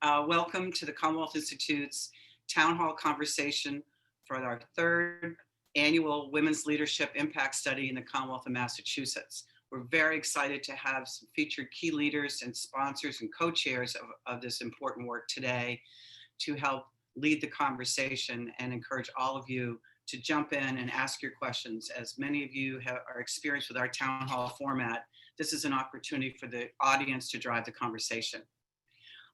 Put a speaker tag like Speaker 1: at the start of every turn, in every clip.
Speaker 1: Welcome to the Commonwealth Institute's Town Hall Conversation for our third annual Women's Leadership Impact Study in the Commonwealth of Massachusetts. We're very excited to have some featured key leaders and sponsors and co-chairs of this important work today to help lead the conversation and encourage all of you to jump in and ask your questions. As many of you are experienced with our town hall format, this is an opportunity for the audience to drive the conversation.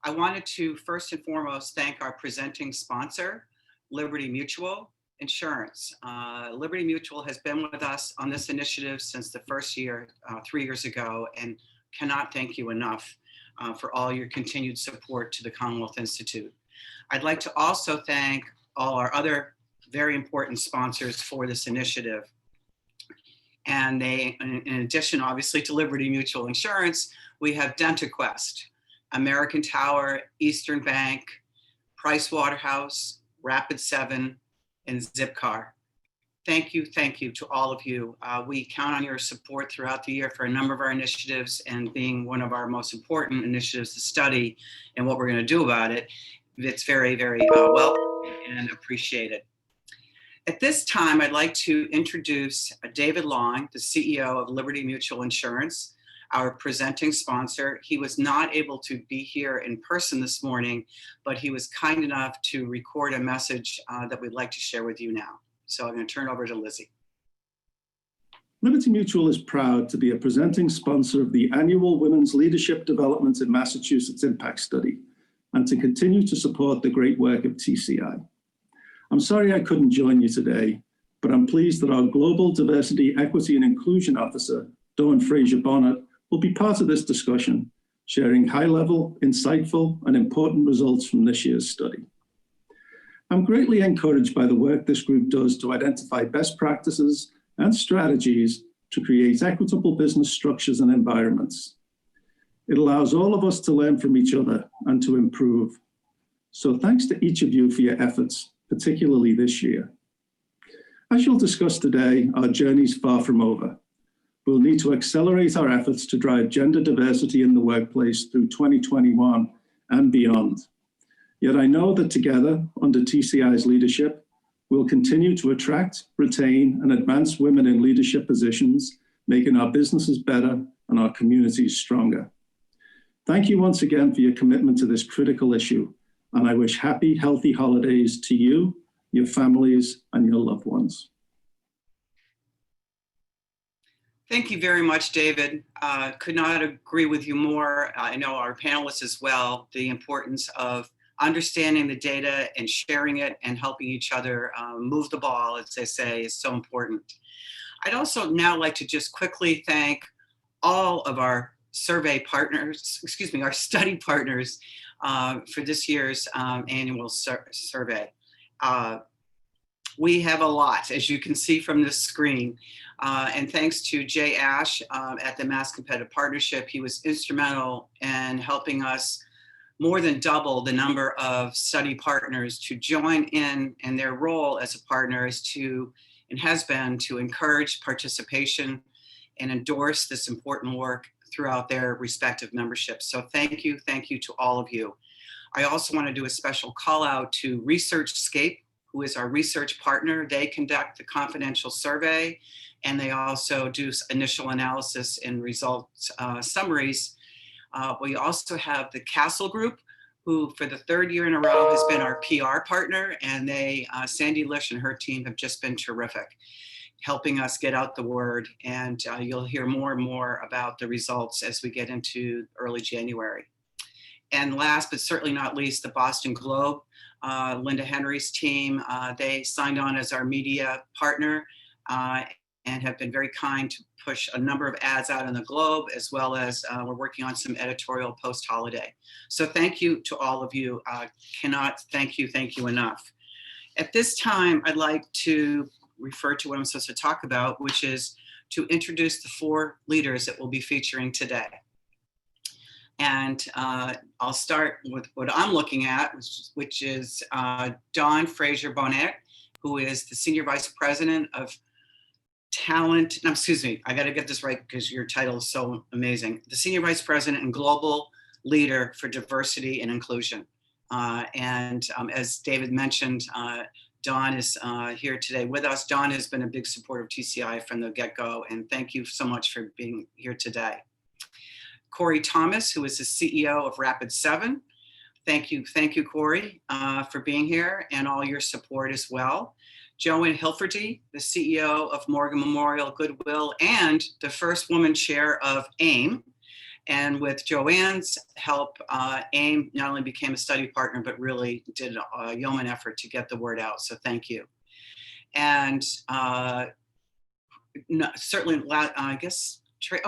Speaker 1: I wanted to first and foremost thank our presenting sponsor, Liberty Mutual Insurance. Liberty Mutual has been with us on this initiative since the first year, 3 years ago, and cannot thank you enough for all your continued support to the Commonwealth Institute. I'd like to also thank all our other very important sponsors for this initiative. And in addition, obviously, to Liberty Mutual Insurance, we have DentaQuest, American Tower, Eastern Bank, Price Waterhouse, Rapid7, and Zipcar. Thank you to all of you. We count on your support throughout the year for a number of our initiatives, and being one of our most important initiatives to study and what we're going to do about it. It's very, very welcome and appreciated. At this time, I'd like to introduce David Long, the CEO of Liberty Mutual Insurance, our presenting sponsor. He was not able to be here in person this morning, but he was kind enough to record a message that we'd like to share with you now. So I'm going to turn over to Lizzie.
Speaker 2: Liberty Mutual is proud to be a presenting sponsor of the annual Women's Leadership Development in Massachusetts Impact Study, and to continue to support the great work of TCI. I'm sorry I couldn't join you today, but I'm pleased that our Global Diversity, Equity and Inclusion Officer, Dawn Fraser-Bonnet, will be part of this discussion, sharing high-level, insightful, and important results from this year's study. I'm greatly encouraged by the work this group does to identify best practices and strategies to create equitable business structures and environments. It allows all of us to learn from each other and to improve. So thanks to each of you for your efforts, particularly this year. As you'll discuss today, our journey's far from over. We'll need to accelerate our efforts to drive gender diversity in the workplace through 2021 and beyond. Yet I know that together, under TCI's leadership, we'll continue to attract, retain, and advance women in leadership positions, making our businesses better and our communities stronger. Thank you once again for your commitment to this critical issue, and I wish happy, healthy holidays to you, your families, and your loved ones.
Speaker 1: Thank you very much, David. Could not agree with you more. I know our panelists as well, the importance of understanding the data and sharing it and helping each other move the ball, as they say, is so important. I'd also now like to just quickly thank all of our survey partners, our study partners for this year's annual survey. We have a lot, as you can see from this screen. And thanks to Jay Ash at the Mass Competitive Partnership, he was instrumental in helping us more than double the number of study partners to join in, and their role as a partner is to, and has been, to encourage participation and endorse this important work throughout their respective memberships. So thank you to all of you. I also want to do a special call out to ResearchScape, who is our research partner. They conduct the confidential survey, and they also do initial analysis and results summaries. We also have the Castle Group, who for the third year in a row has been our PR partner, and Sandy Lish and her team have just been terrific, helping us get out the word, and you'll hear more and more about the results as we get into early January. And last but certainly not least, the Boston Globe, Linda Henry's team, they signed on as our media partner and have been very kind to push a number of ads out in the Globe, as well as we're working on some editorial post-holiday. So thank you to all of you. Cannot thank you enough. At this time, I'd like to refer to what I'm supposed to talk about, which is to introduce the 4 leaders that we'll be featuring today. And I'll start with what I'm looking at, which is Dawn Fraser-Bonnet, who is the Senior Vice President of Talent, no, excuse me, I gotta get this right because your title is so amazing. The Senior Vice President and Global leader for diversity and inclusion. As David mentioned, Dawn is here today with us. Dawn has been a big supporter of TCI from the get-go, and thank you so much for being here today. Corey Thomas, who is the CEO of Rapid7. Thank you, Corey, for being here and all your support as well. Joanne Hilferty, the CEO of Morgan Memorial Goodwill and the first woman chair of AIM. And with Joanne's help, AIM not only became a study partner, but really did a yeoman effort to get the word out. So thank you. And certainly, I guess,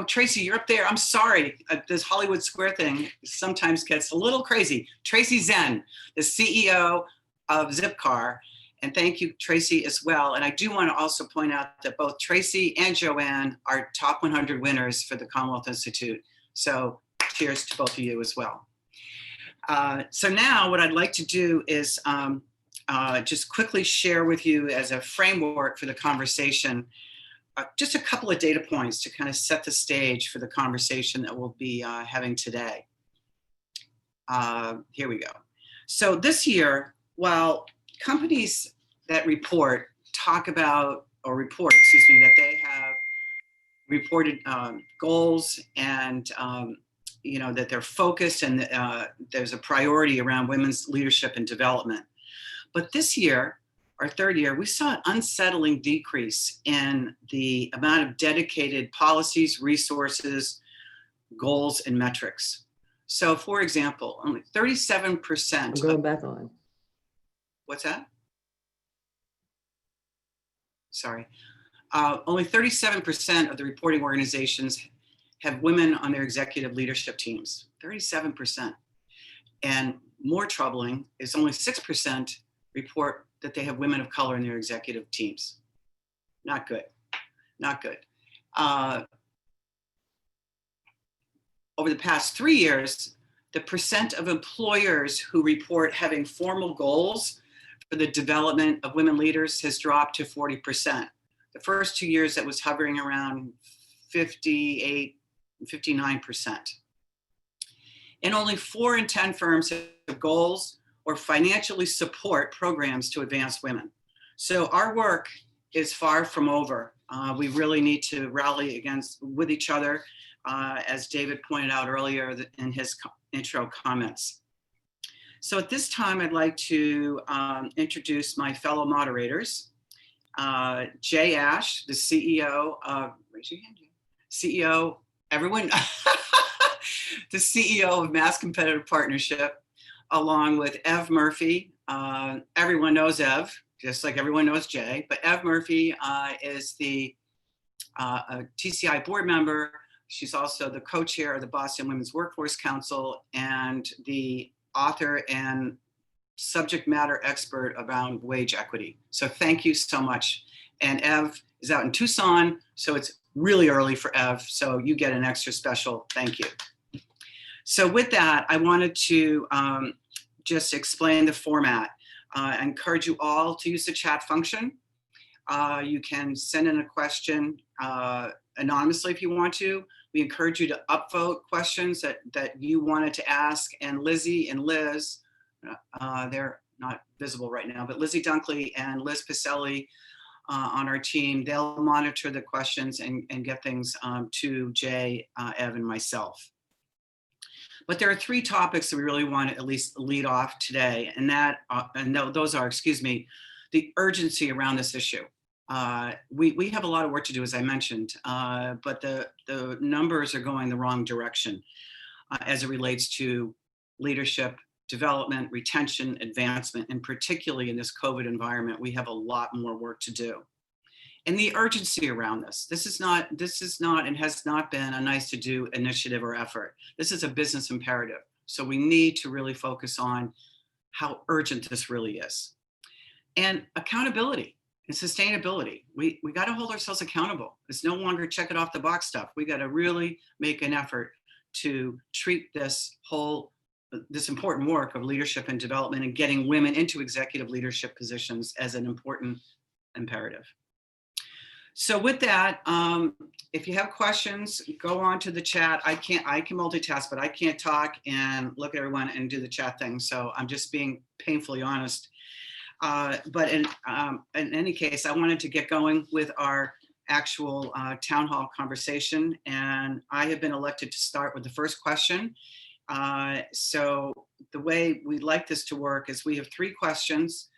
Speaker 1: Tracy, you're up there. I'm sorry. This Hollywood Square thing sometimes gets a little crazy. Tracy Zen, the CEO of Zipcar. And thank you, Tracy, as well. And I do want to also point out that both Tracy and Joanne are top 100 winners for the Commonwealth Institute. So cheers to both of you as well. So now what I'd like to do is just quickly share with you as a framework for the conversation, just a couple of data points to kind of set the stage for the conversation that we'll be having today. Here we go. So this year, while companies that report that they have reported goals and that they're focused and there's a priority around women's leadership and development. But this year, our third year, we saw an unsettling decrease in the amount of dedicated policies, resources, goals, and metrics. So for example, only 37%.
Speaker 3: I'm going back on.
Speaker 1: What's that? Sorry. Only 37% of the reporting organizations have women on their executive leadership teams, 37%. And more troubling is only 6% report that they have women of color in their executive teams. Not good, not good. Over the past 3 years, the percent of employers who report having formal goals for the development of women leaders has dropped to 40%. The first 2 years that was hovering around 58, 59%. And only 4 in 10 firms have goals or financially support programs to advance women. So our work is far from over. We really need to rally with each other, as David pointed out earlier in his intro comments. So at this time, I'd like to introduce my fellow moderators. Jay Ash, the CEO of, raise your hand, CEO, everyone, the CEO of Mass Competitive Partnership, along with Ev Murphy. Everyone knows Ev, just like everyone knows Jay, but Ev Murphy is the TCI board member. She's also the co-chair of the Boston Women's Workforce Council and the author and subject matter expert around wage equity. So thank you so much. And Ev is out in Tucson, so it's really early for Ev, so you get an extra special thank you. So with that, I wanted to just explain the format. I encourage you all to use the chat function. You can send in a question anonymously if you want to. We encourage you to upvote questions that you wanted to ask, and Lizzie and Liz, they're not visible right now, but Lizzie Dunkley and Liz Pacelli on our team, they'll monitor the questions and get things to Jay, Ev, and myself. But there are 3 topics that we really want to at least lead off today, and those are, the urgency around this issue. We have a lot of work to do, as I mentioned, but the numbers are going the wrong direction as it relates to leadership, development, retention, advancement, and particularly in this COVID environment, we have a lot more work to do. And the urgency around this is not and has not been a nice to do initiative or effort. This is a business imperative. So we need to really focus on how urgent this really is. And accountability and sustainability. We got to hold ourselves accountable. It's no longer check it off the box stuff. We got to really make an effort to treat this important work of leadership and development and getting women into executive leadership positions as an important imperative. So with that, if you have questions, go on to the chat. I can multitask, but I can't talk and look at everyone and do the chat thing. So I'm just being painfully honest. But in any case, I wanted to get going with our actual town hall conversation. And I have been elected to start with the first question. So the way we'd like this to work is we have 3 questions.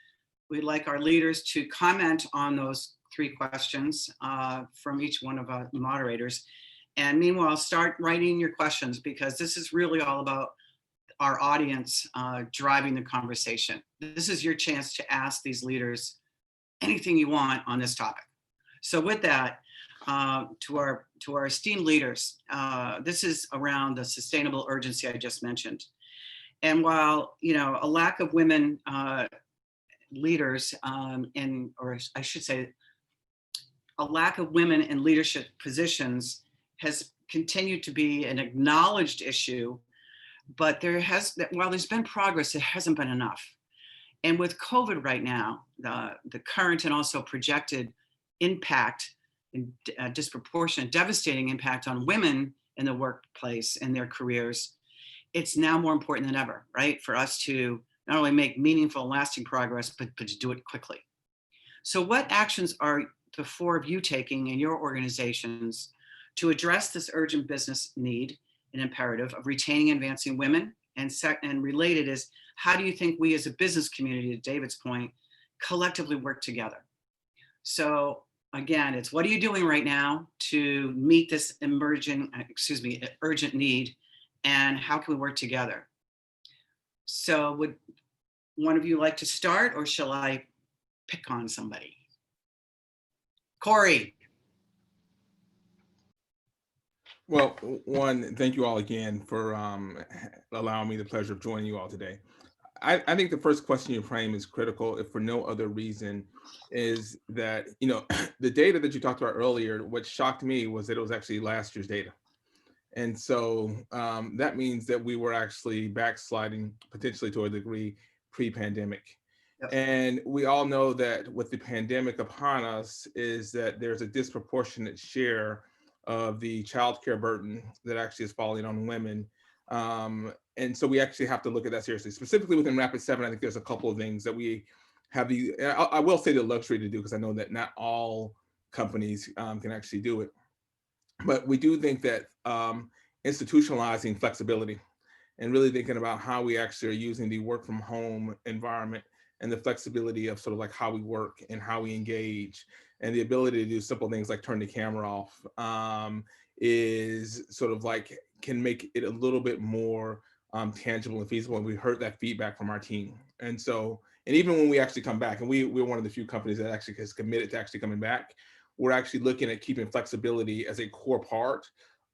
Speaker 1: We'd like our leaders to comment on those 3 questions from each one of the moderators. And meanwhile, start writing your questions, because this is really all about our audience driving the conversation. This is your chance to ask these leaders anything you want on this topic. So with that, to our esteemed leaders, this is around the sustainable urgency I just mentioned. And while, you know, a lack of women leaders or I should say, a lack of women in leadership positions has continued to be an acknowledged issue, but while there's been progress, it hasn't been enough. And with COVID right now, the current and also projected impact and disproportionate, devastating impact on women in the workplace and their careers, it's now more important than ever, right? For us to not only make meaningful, lasting progress, but to do it quickly. So what actions are the 4 of you taking in your organizations to address this urgent business need and imperative of retaining and advancing women? And related is, how do you think we as a business community, to David's point, collectively work together? So again, it's what are you doing right now to meet this urgent need, and how can we work together? So would one of you like to start, or shall I pick on somebody? Corey.
Speaker 3: Well, one, thank you all again for allowing me the pleasure of joining you all today. I think the first question you frame is critical, if for no other reason, is that, you know, the data that you talked about earlier, what shocked me was that it was actually last year's data. And so that means that we were actually backsliding potentially to a degree pre-pandemic. Yep. And we all know that with the pandemic upon us is that there's a disproportionate share of the childcare burden that actually is falling on women. And so we actually have to look at that seriously. Specifically within Rapid7, I think there's a couple of things that we have I will say the luxury to do, because I know that not all companies can actually do it. But we do think that institutionalizing flexibility and really thinking about how we actually are using the work from home environment and the flexibility of sort of like how we work and how we engage, and the ability to do simple things like turn the camera off is sort of like can make it a little bit more tangible and feasible. And we heard that feedback from our team. And so, and even when we actually come back, and we're one of the few companies that actually has committed to actually coming back, we're actually looking at keeping flexibility as a core part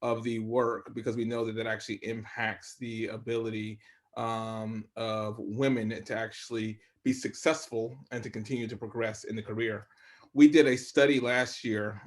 Speaker 3: of the work, because we know that that actually impacts the ability of women to actually be successful and to continue to progress in the career. We did a study last year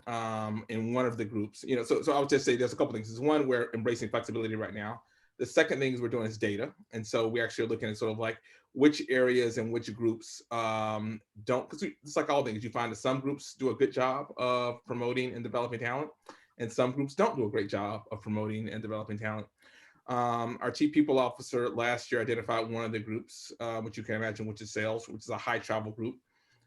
Speaker 3: in one of the groups, you know, so I would just say there's a couple things. There's one, we're embracing flexibility right now. The second thing is we're doing is data. And so we actually are looking at sort of like which areas and which groups don't, because it's like all things, you find that some groups do a good job of promoting and developing talent, and some groups don't do a great job of promoting and developing talent. Our chief people officer last year identified one of the groups, which you can imagine, which is sales, which is a high travel group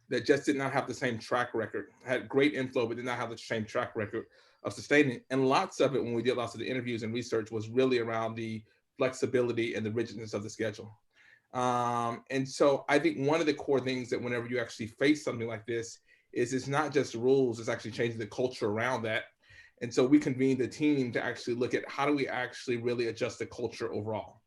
Speaker 3: that just did not have the same track record, had great inflow, but did not have the same track record of sustaining. And lots of it, when we did lots of the interviews and research, was really around the flexibility and the rigidness of the schedule. And so I think one of the core things that whenever you actually face something like this is it's not just rules, it's actually changing the culture around that. And so we convened a team to actually look at how do we actually really adjust the culture overall.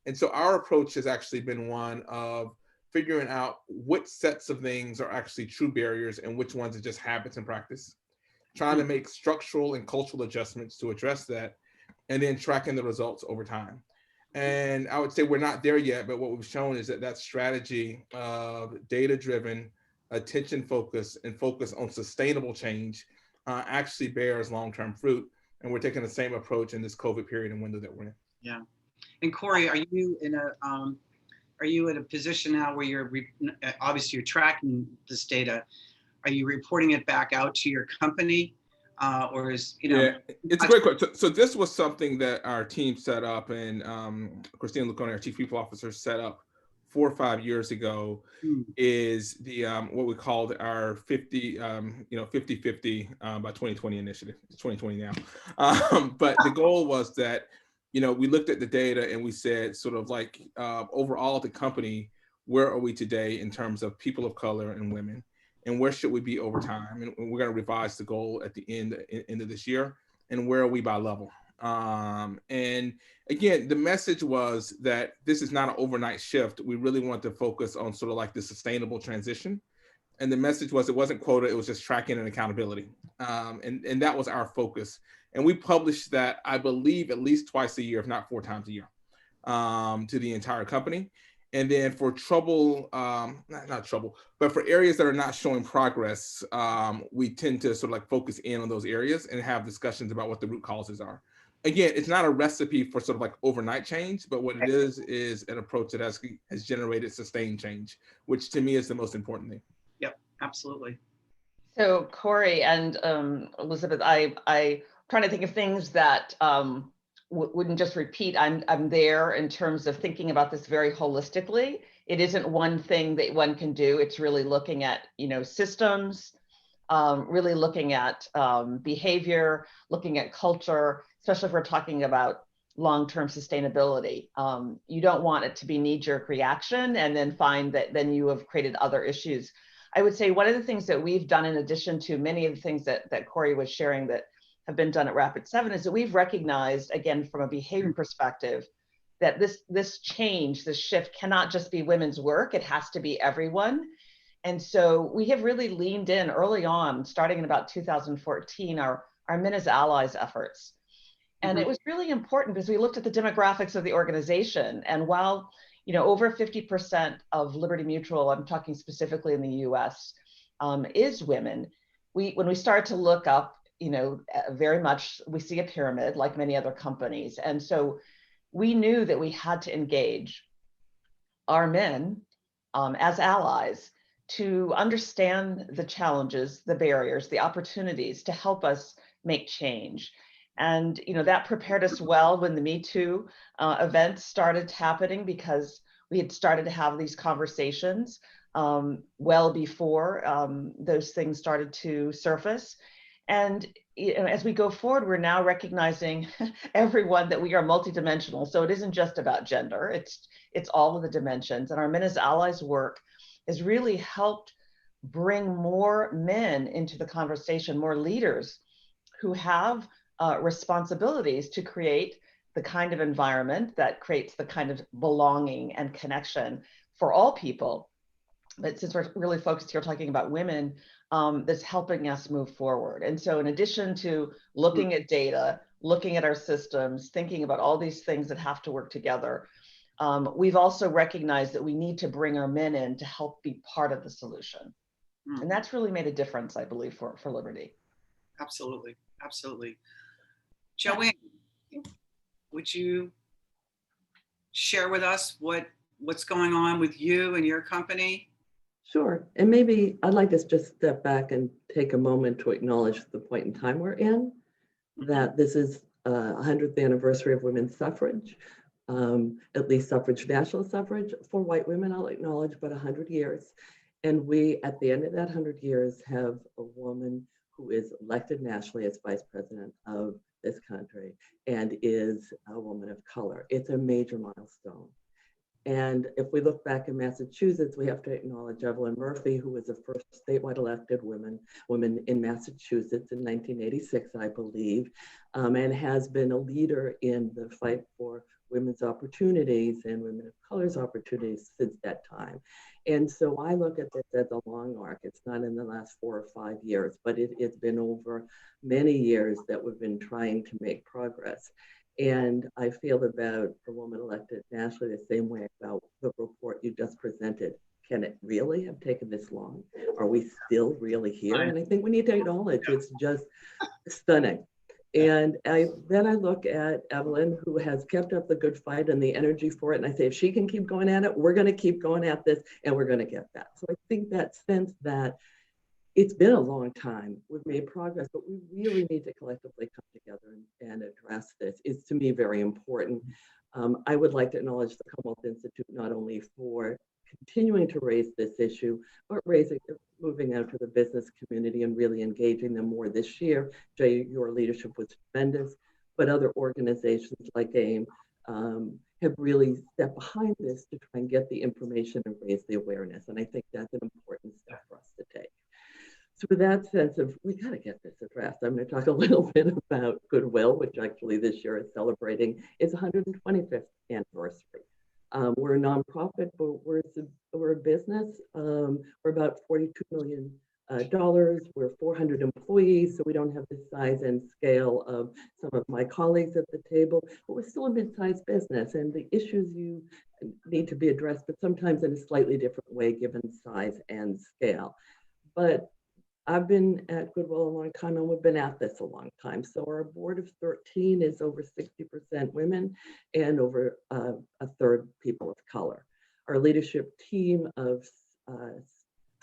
Speaker 3: And so our approach has actually been one of figuring out what sets of things are actually true barriers and which ones are just habits and practice, trying to make structural and cultural adjustments to address that, and then tracking the results over time. And I would say we're not there yet, but what we've shown is that that strategy of data-driven, attention focus, and focus on sustainable change actually bears long-term fruit. And we're taking the same approach in this COVID period and window that we're in.
Speaker 1: Yeah. And Corey, are you in a position now where you're obviously you're tracking this data? Are you reporting it back out to your company? Or is,
Speaker 3: Yeah, it's a great question. So this was something that our team set up, and Christine Lucone, our chief people officer, set up 4 or 5 years ago. Is the what we called our 50-50 by 2020 initiative. It's 2020 now, but the goal was that we looked at the data and we said sort of like overall the company, where are we today in terms of people of color and women, and where should we be over time? And we're going to revise the goal at the end of this year. And where are we by level? And again, the message was that this is not an overnight shift. We really want to focus on sort of like the sustainable transition. And the message was, it wasn't quota, it was just tracking and accountability. And that was our focus. And we published that, I believe, at least twice a year, if not 4 times a year, to the entire company. And then for trouble, not trouble, but for areas that are not showing progress, we tend to sort of like focus in on those areas and have discussions about what the root causes are. Again, it's not a recipe for sort of like overnight change, but what it is an approach that has generated sustained change, which to me is the most important thing.
Speaker 1: Yep, absolutely.
Speaker 4: So Corey and Elizabeth, I'm trying to think of things that wouldn't just repeat. I'm there in terms of thinking about this very holistically. It isn't one thing that one can do. It's really looking at systems, really looking at behavior, looking at culture, especially if we're talking about long-term sustainability. You don't want it to be knee-jerk reaction and then find that then you have created other issues. I would say one of the things that we've done, in addition to many of the things that Corey was sharing that have been done at Rapid7, is that we've recognized, again, from a behavior perspective, that this change, this shift cannot just be women's work, it has to be everyone. And so we have really leaned in early on, starting in about 2014, our Men as Allies efforts. And it was really important because we looked at the demographics of the organization. And while over 50% of Liberty Mutual, I'm talking specifically in the US, is women, when we start to look up, very much, we see a pyramid like many other companies. And so we knew that we had to engage our men as allies to understand the challenges, the barriers, the opportunities to help us make change. And that prepared us well when the Me Too events started happening, because we had started to have these conversations well before those things started to surface. And as we go forward, we're now recognizing everyone that we are multidimensional. So it isn't just about gender, it's all of the dimensions. And our Men as Allies work has really helped bring more men into the conversation, more leaders who have responsibilities to create the kind of environment that creates the kind of belonging and connection for all people. But since we're really focused here talking about women, that's helping us move forward. And so in addition to looking at data, looking at our systems, thinking about all these things that have to work together, we've also recognized that we need to bring our men in to help be part of the solution. And that's really made a difference, I believe, for Liberty.
Speaker 1: Absolutely, absolutely. Joanne, would you share with us what's going on with you and your company?
Speaker 5: Sure. And maybe I'd like to just step back and take a moment to acknowledge the point in time we're in, that this is a 100th anniversary of women's suffrage, at least suffrage, national suffrage for white women, I'll acknowledge, but 100 years. And we, at the end of that 100 years, have a woman who is elected nationally as vice president of this country and is a woman of color. It's a major milestone. And if we look back in Massachusetts, we have to acknowledge Evelyn Murphy, who was the first statewide elected woman in Massachusetts in 1986, I believe, and has been a leader in the fight for women's opportunities and women of color's opportunities since that time. And so I look at this as a long arc. It's not in the last 4 or 5 years, but it's been over many years that we've been trying to make progress. And I feel about a woman elected nationally the same way about the report you just presented. Can it really have taken this long? Are we still really here? And I think we need to acknowledge it's just stunning. And then I look at Evelyn, who has kept up the good fight and the energy for it. And I say, if she can keep going at it, we're going to keep going at this and we're going to get that. So I think that sense that it's been a long time. We've made progress, but we really need to collectively come together and address this. It's, to me, very important. I would like to acknowledge the Commonwealth Institute not only for continuing to raise this issue, but moving out to the business community and really engaging them more this year. Jay, your leadership was tremendous, but other organizations like AIM have really stepped behind this to try and get the information and raise the awareness. And I think that's an important step for us to take. So with that sense of, we got to get this addressed, I'm going to talk a little bit about Goodwill, which actually this year is celebrating its 125th anniversary. We're a nonprofit, but we're a business. We're about $42 million. We're 400 employees, so we don't have the size and scale of some of my colleagues at the table, but we're still a mid-sized business, and the issues you need to be addressed, but sometimes in a slightly different way given size and scale. But I've been at Goodwill a long time, and we've been at this a long time. So our board of 13 is over 60% women and over a third people of color. Our leadership team of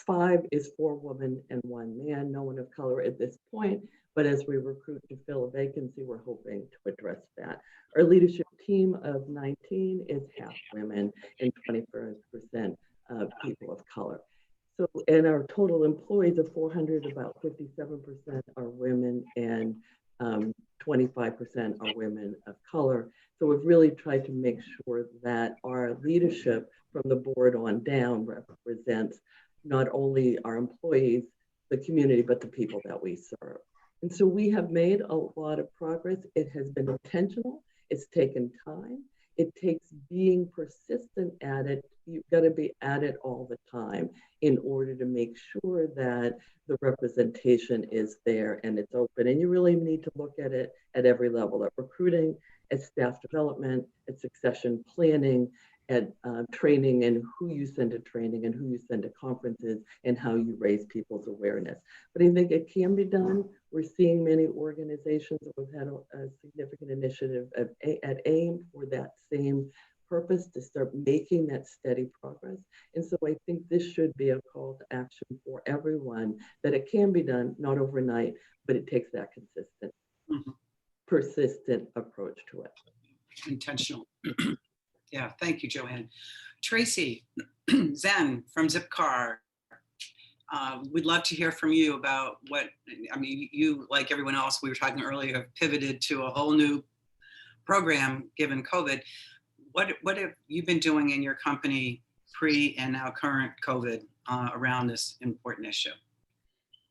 Speaker 5: 5 is 4 women and 1 man, no one of color at this point. But as we recruit to fill a vacancy, we're hoping to address that. Our leadership team of 19 is half women and 21% people of color. So, and our total employees of 400, about 57% are women and 25% are women of color. So we've really tried to make sure that our leadership from the board on down represents not only our employees, the community, but the people that we serve. And so we have made a lot of progress. It has been intentional. It's taken time. It takes being persistent at it. You've got to be at it all the time in order to make sure that the representation is there and it's open. And you really need to look at it at every level, at recruiting, at staff development, at succession planning, at training, and who you send to training and who you send to conferences and how you raise people's awareness. But I think it can be done. We're seeing many organizations that have had a significant initiative at AIM for that same purpose, to start making that steady progress. And so I think this should be a call to action for everyone, that it can be done, not overnight, but it takes that consistent, persistent approach to it.
Speaker 1: Intentional. Yeah, thank you, Joanne. Tracy Zen from Zipcar. We'd love to hear from you about what, I mean, you, like everyone else, we were talking earlier, have pivoted to a whole new program given COVID. What have you been doing in your company pre and now current COVID around this important issue?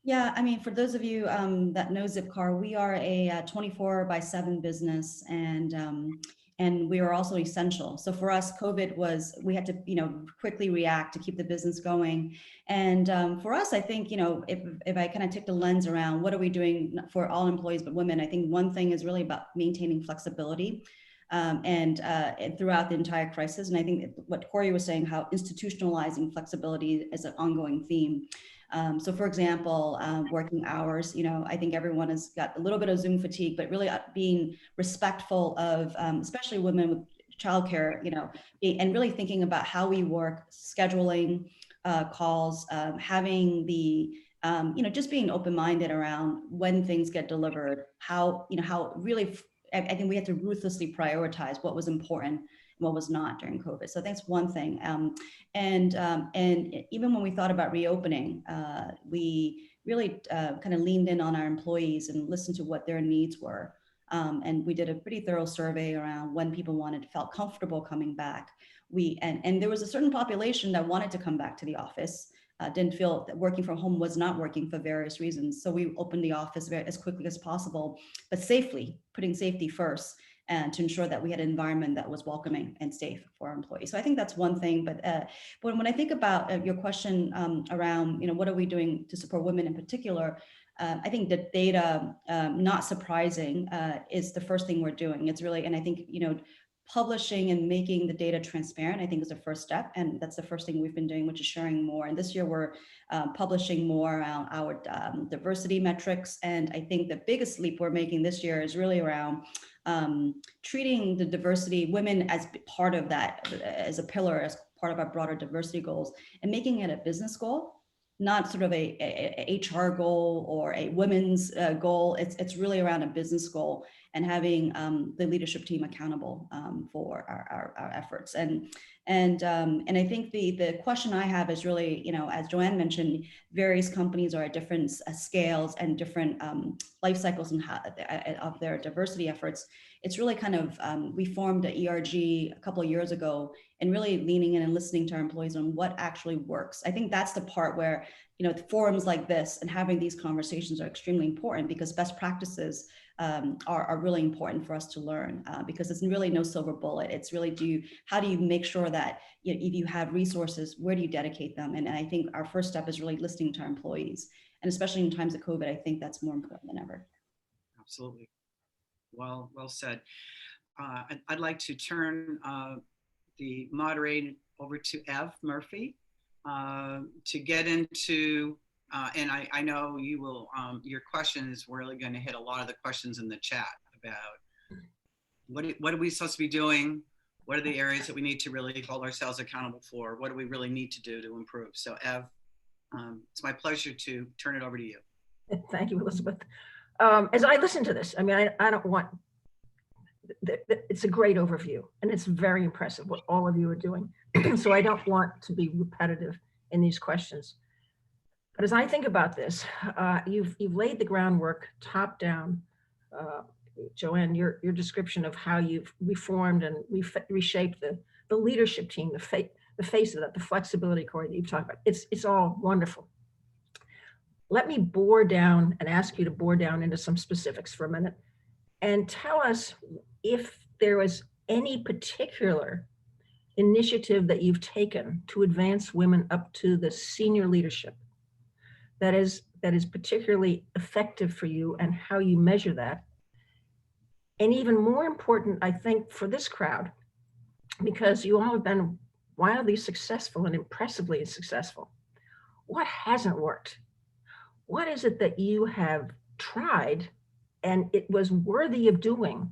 Speaker 6: Yeah, I mean, for those of you that know Zipcar, we are a 24/7 business, and we are also essential. So for us, COVID was, we had to, quickly react to keep the business going. And for us, I think, if I kind of take the lens around what are we doing for all employees but women, I think one thing is really about maintaining flexibility and throughout the entire crisis. And I think what Corey was saying, how institutionalizing flexibility is an ongoing theme. So for example, working hours, I think everyone has got a little bit of Zoom fatigue, but really being respectful of, especially women with childcare, and really thinking about how we work, scheduling calls, having the, just being open-minded around when things get delivered, how really, I think we had to ruthlessly prioritize what was important and what was not during COVID. So that's one thing. And even when we thought about reopening, we really kind of leaned in on our employees and listened to what their needs were. And we did a pretty thorough survey around when people felt comfortable coming back. And there was a certain population that wanted to come back to the office, didn't feel that working from home was not working for various reasons. So we opened the office as quickly as possible, but safely, putting safety first, and to ensure that we had an environment that was welcoming and safe for our employees. So I think that's one thing. But when I think about your question around, what are we doing to support women in particular, I think the data, not surprising, is the first thing we're doing. It's really, and I think, publishing and making the data transparent, I think, is the first step. And that's the first thing we've been doing, which is sharing more. And this year we're publishing more around our diversity metrics. And I think the biggest leap we're making this year is really around treating the diversity, women as part of that, as a pillar, as part of our broader diversity goals, and making it a business goal. not sort of a HR goal or a women's goal. It's really around a business goal and having the leadership team accountable for our efforts. And I think the question I have is really, you know, as Joanne mentioned, various companies are at different scales and different life cycles and of their diversity efforts. It's really kind of, we formed an ERG a couple of years ago and really leaning in and listening to our employees on what actually works. I think that's the part where, you know, forums like this and having these conversations are extremely important, because best practices are really important for us to learn, because it's really no silver bullet. It's really, how do you make sure that, you know, if you have resources, where do you dedicate them? And I think our first step is really listening to our employees. And especially in times of COVID, I think that's more important than ever.
Speaker 1: Absolutely. Well said. I'd like to turn the moderator over to Ev Murphy to get into, and I know you will, your question is really going to hit a lot of the questions in the chat about what are we supposed to be doing? What are the areas that we need to really hold ourselves accountable for? What do we really need to do to improve? So Ev, it's my pleasure to turn it over to you.
Speaker 7: Thank you, Elizabeth. As I listen to this, I mean, I don't want, it's a great overview and it's very impressive what all of you are doing. So I don't want to be repetitive in these questions. But as I think about this, you've laid the groundwork top down. Joanne, your description of how you've reformed and reshaped the leadership team, the face of that, the flexibility core that you've talked about, it's all wonderful. Let me bore down and ask you to bore down into some specifics for a minute and tell us if there was any particular initiative that you've taken to advance women up to the senior leadership that is particularly effective for you and how you measure that. And even more important, I think, for this crowd, because you all have been wildly successful and impressively successful, what hasn't worked? What is it that you have tried and it was worthy of doing,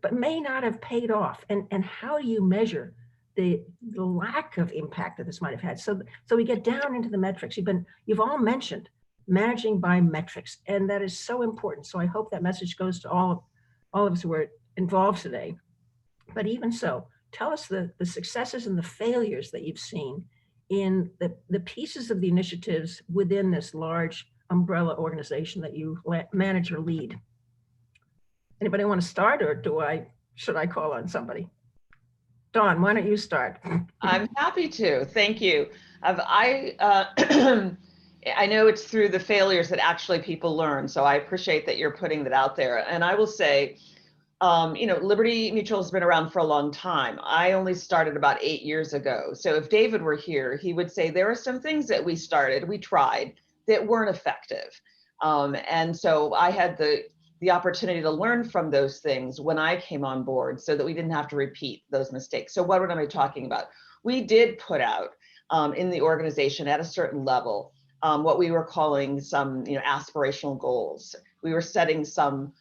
Speaker 7: but may not have paid off? And how do you measure the lack of impact that this might have had? So we get down into the metrics. You've all mentioned managing by metrics, and that is so important. So I hope that message goes to all of us who are involved today. But even so, tell us the successes and the failures that you've seen in the pieces of the initiatives within this large umbrella organization that you manage or lead. Anybody want to start, or should I call on somebody? Dawn, why don't you start?
Speaker 4: I'm happy to, thank you. I know it's through the failures that actually people learn, so I appreciate that you're putting that out there. And I will say, you know, Liberty Mutual has been around for a long time. I only started about 8 years ago. So if David were here, he would say there are some things that we tried that weren't effective. And so I had the opportunity to learn from those things when I came on board so that we didn't have to repeat those mistakes. So what am I talking about? We did put out in the organization at a certain level, what we were calling some, you know, aspirational goals. We were setting some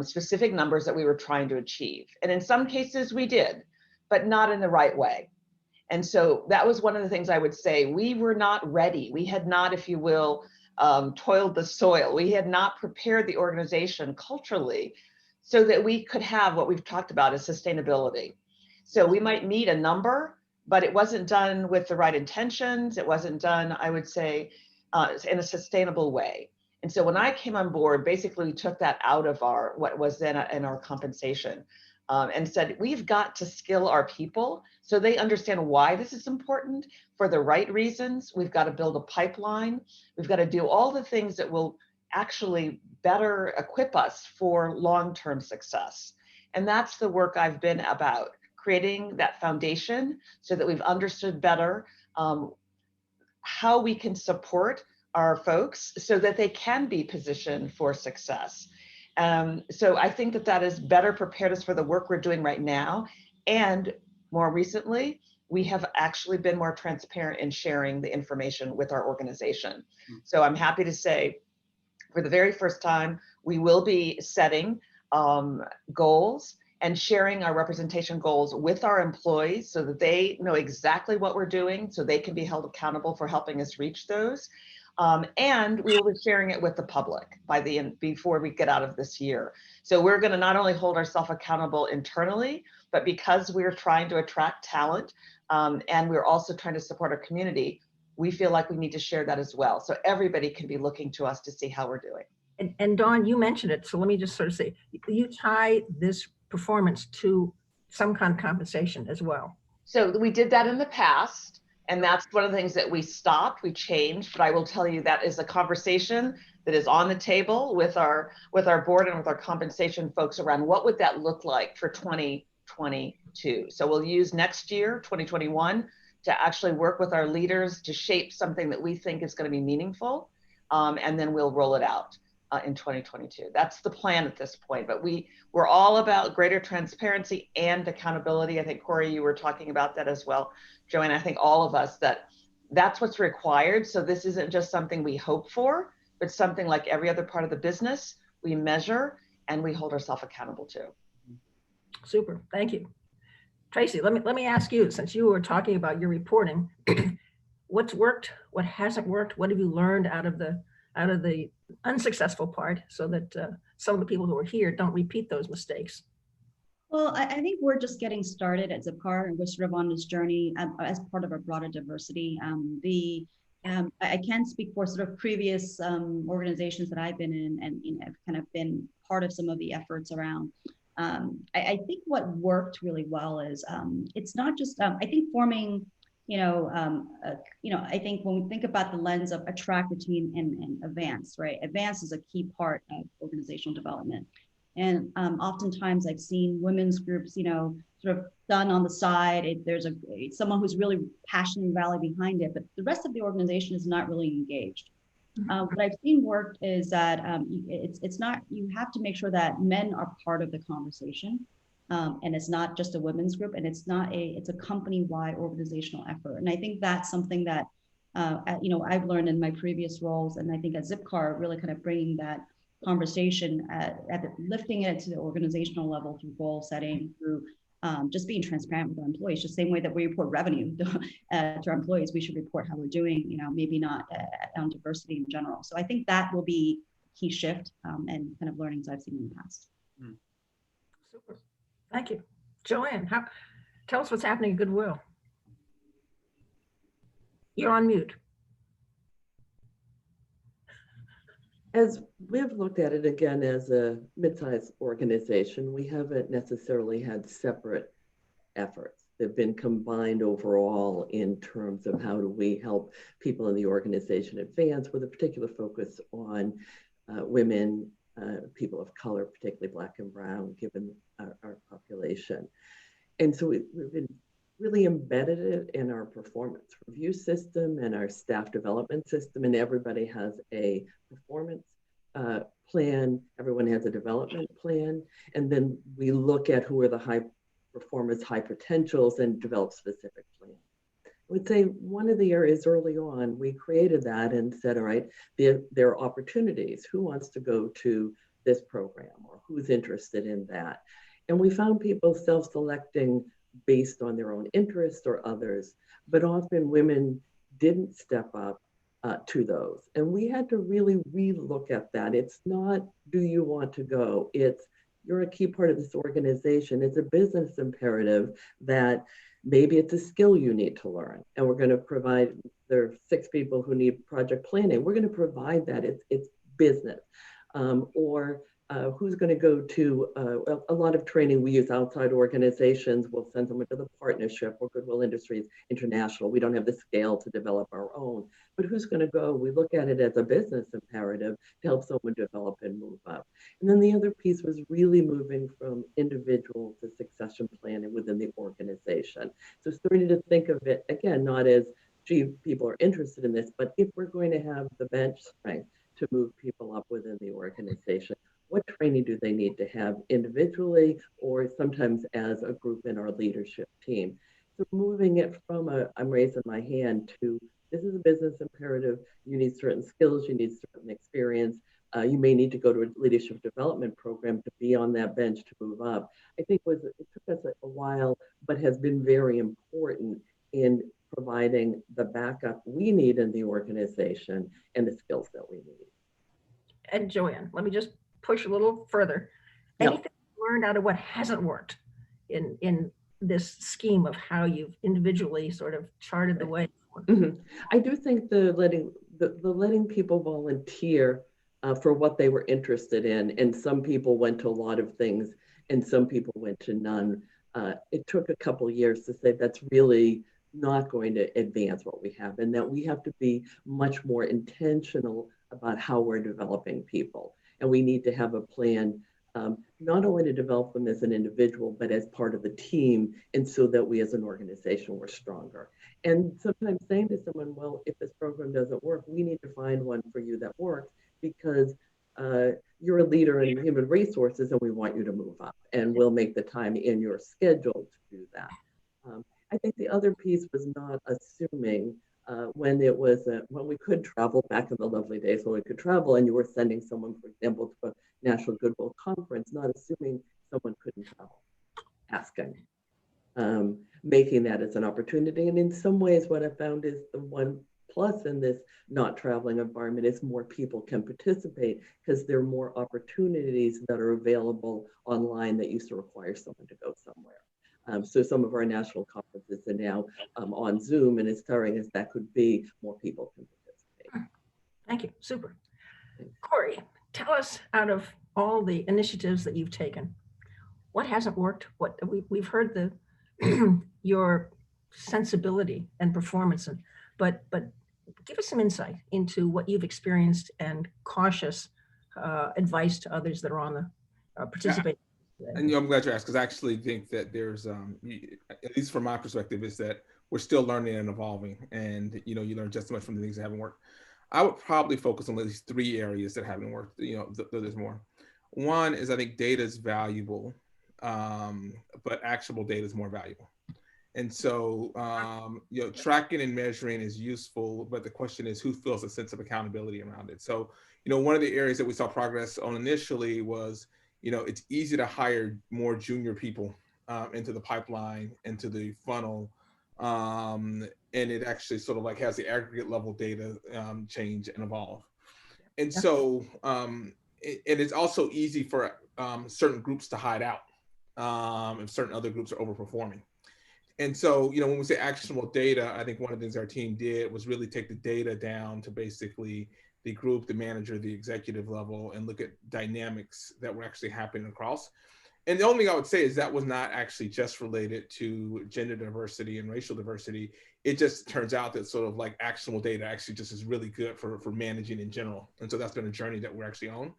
Speaker 4: specific numbers that we were trying to achieve. And in some cases we did, but not in the right way. And so that was one of the things I would say, we were not ready. We had not, if you will, toiled the soil. We had not prepared the organization culturally so that we could have what we've talked about as sustainability. So we might meet a number, but it wasn't done with the right intentions. It wasn't done, I would say, in a sustainable way. And so when I came on board, basically we took that out of what was then in our compensation and said, we've got to skill our people so they understand why this is important for the right reasons. We've got to build a pipeline. We've got to do all the things that will actually better equip us for long-term success. And that's the work I've been about, creating that foundation so that we've understood better how we can support our folks so that they can be positioned for success. So I think that has better prepared us for the work we're doing right now. And more recently, we have actually been more transparent in sharing the information with our organization. So I'm happy to say, for the very first time, we will be setting goals and sharing our representation goals with our employees so that they know exactly what we're doing, so they can be held accountable for helping us reach those. And we will be sharing it with the public by the end, before we get out of this year. So we're going to not only hold ourselves accountable internally, but because we're trying to attract talent, and we're also trying to support our community, we feel like we need to share that as well. So everybody can be looking to us to see how we're doing.
Speaker 7: And Dawn, you mentioned it. So let me just sort of say, you tie this performance to some kind of compensation as well.
Speaker 4: So we did that in the past, and that's one of the things that we stopped, we changed, but I will tell you that is a conversation that is on the table with our board and with our compensation folks around what would that look like for 2022. So we'll use next year, 2021, to actually work with our leaders to shape something that we think is going to be meaningful, and then we'll roll it out in 2022. That's the plan at this point, but we're all about greater transparency and accountability. I think, Corey, you were talking about that as well. Joanne, I think all of us, that's what's required. So this isn't just something we hope for, but something like every other part of the business, we measure and we hold ourselves accountable to.
Speaker 7: Super, thank you. Tracy, let me ask you, since you were talking about your reporting, what's worked, what hasn't worked, what have you learned out of the unsuccessful part, so that some of the people who are here don't repeat those mistakes?
Speaker 6: Well, I think we're just getting started at Zipcar, and we're sort of on this journey as part of our broader diversity. I can speak for sort of previous organizations that I've been in, and I've kind of been part of some of the efforts around. I think what worked really well is it's not just I think forming. I think when we think about the lens of attract, retain, and advance, right? Advance is a key part of organizational development. And oftentimes I've seen women's groups, sort of done on the side. There's someone who's really passionately rallied behind it, but the rest of the organization is not really engaged. What I've seen work is that it's not, you have to make sure that men are part of the conversation. And it's not just a women's group, and it's a company-wide organizational effort. And I think that's something that, I've learned in my previous roles. And I think at Zipcar, really kind of bringing that conversation lifting it to the organizational level through goal setting, through just being transparent with our employees, just the same way that we report revenue to our employees, we should report how we're doing, maybe not on diversity in general. So I think that will be key shift and kind of learnings I've seen in the past.
Speaker 7: Super. Thank you. Joanne, tell us what's happening at Goodwill. You're on mute.
Speaker 5: As we've looked at it again as a mid-sized organization, we haven't necessarily had separate efforts. They've been combined overall in terms of how do we help people in the organization advance, with a particular focus on women, people of color, particularly Black and Brown, given our population. And so we've been really embedded it in our performance review system and our staff development system, and everybody has a performance plan, everyone has a development plan, and then we look at who are the high performers, high potentials, and develop specific plans. I would say one of the areas early on, we created that and said, all right, there are opportunities. Who wants to go to this program, or who's interested in that? And we found people self-selecting based on their own interests or others, but often women didn't step up to those. And we had to really relook at that. It's not, do you want to go? It's, you're a key part of this organization. It's a business imperative that maybe it's a skill you need to learn. And we're going to provide, there are 6 people who need project planning. We're going to provide that. It's business. Or who's going to go to a lot of training. We use outside organizations. We'll send someone to the partnership or Goodwill Industries International. We don't have the scale to develop our own, but who's going to go? We look at it as a business imperative to help someone develop and move up. And then the other piece was really moving from individual to succession planning within the organization. So starting to think of it, again, not as, gee, people are interested in this, but if we're going to have the bench strength to move people up within the organization, what training do they need to have individually or sometimes as a group in our leadership team? So moving it from I'm raising my hand to, this is a business imperative, you need certain skills, you need certain experience, You may need to go to a leadership development program to be on that bench to move up. I think it took us a while, but has been very important in providing the backup we need in the organization and the skills that we need.
Speaker 7: And Joanne, let me just push a little further.
Speaker 5: Yep.
Speaker 7: Anything learned out of what hasn't worked in this scheme of how you've individually sort of charted the way?
Speaker 5: Mm-hmm. I do think the letting people volunteer for what they were interested in, and some people went to a lot of things, and some people went to none. It took a couple of years to say that's really not going to advance what we have, and that we have to be much more intentional about how we're developing people, and we need to have a plan. Not only to develop them as an individual, but as part of the team, and so that we as an organization were stronger. And sometimes saying to someone, well, if this program doesn't work, we need to find one for you that works, because you're a leader in human resources and we want you to move up, and we'll make the time in your schedule to do that. I think the other piece was not assuming when we could travel back in the lovely days when we could travel, and you were sending someone, for example, to a National Goodwill Conference, not assuming someone couldn't travel, asking, making that as an opportunity. And in some ways, what I found is the one plus in this not traveling environment is more people can participate, because there are more opportunities that are available online that used to require someone to go somewhere. So some of our national conferences are now on Zoom, and as tiring as that could be, more people can participate.
Speaker 7: Thank you, super. Corey, tell us, out of all the initiatives that you've taken, what hasn't worked? What we've heard your sensibility and performance, but give us some insight into what you've experienced and cautious advice to others that are on the participating.
Speaker 3: And I'm glad you asked, because I actually think that there's, at least from my perspective, is that we're still learning and evolving, and you learn just as much from the things that haven't worked. I would probably focus on at least 3 areas that haven't worked. There's more. One is, I think data is valuable, but actionable data is more valuable. And so, tracking and measuring is useful, but the question is, who feels a sense of accountability around it? So, one of the areas that we saw progress on initially was, it's easy to hire more junior people into the pipeline, into the funnel. And it actually sort of like has the aggregate level data change and evolve. And so, and it's also easy for certain groups to hide out if certain other groups are overperforming. And so, when we say actionable data, I think one of the things our team did was really take the data down to basically the group, the manager, the executive level, and look at dynamics that were actually happening across. And the only thing I would say is that was not actually just related to gender diversity and racial diversity. It just turns out that sort of like actionable data actually just is really good for managing in general. And so that's been a journey that we're actually on,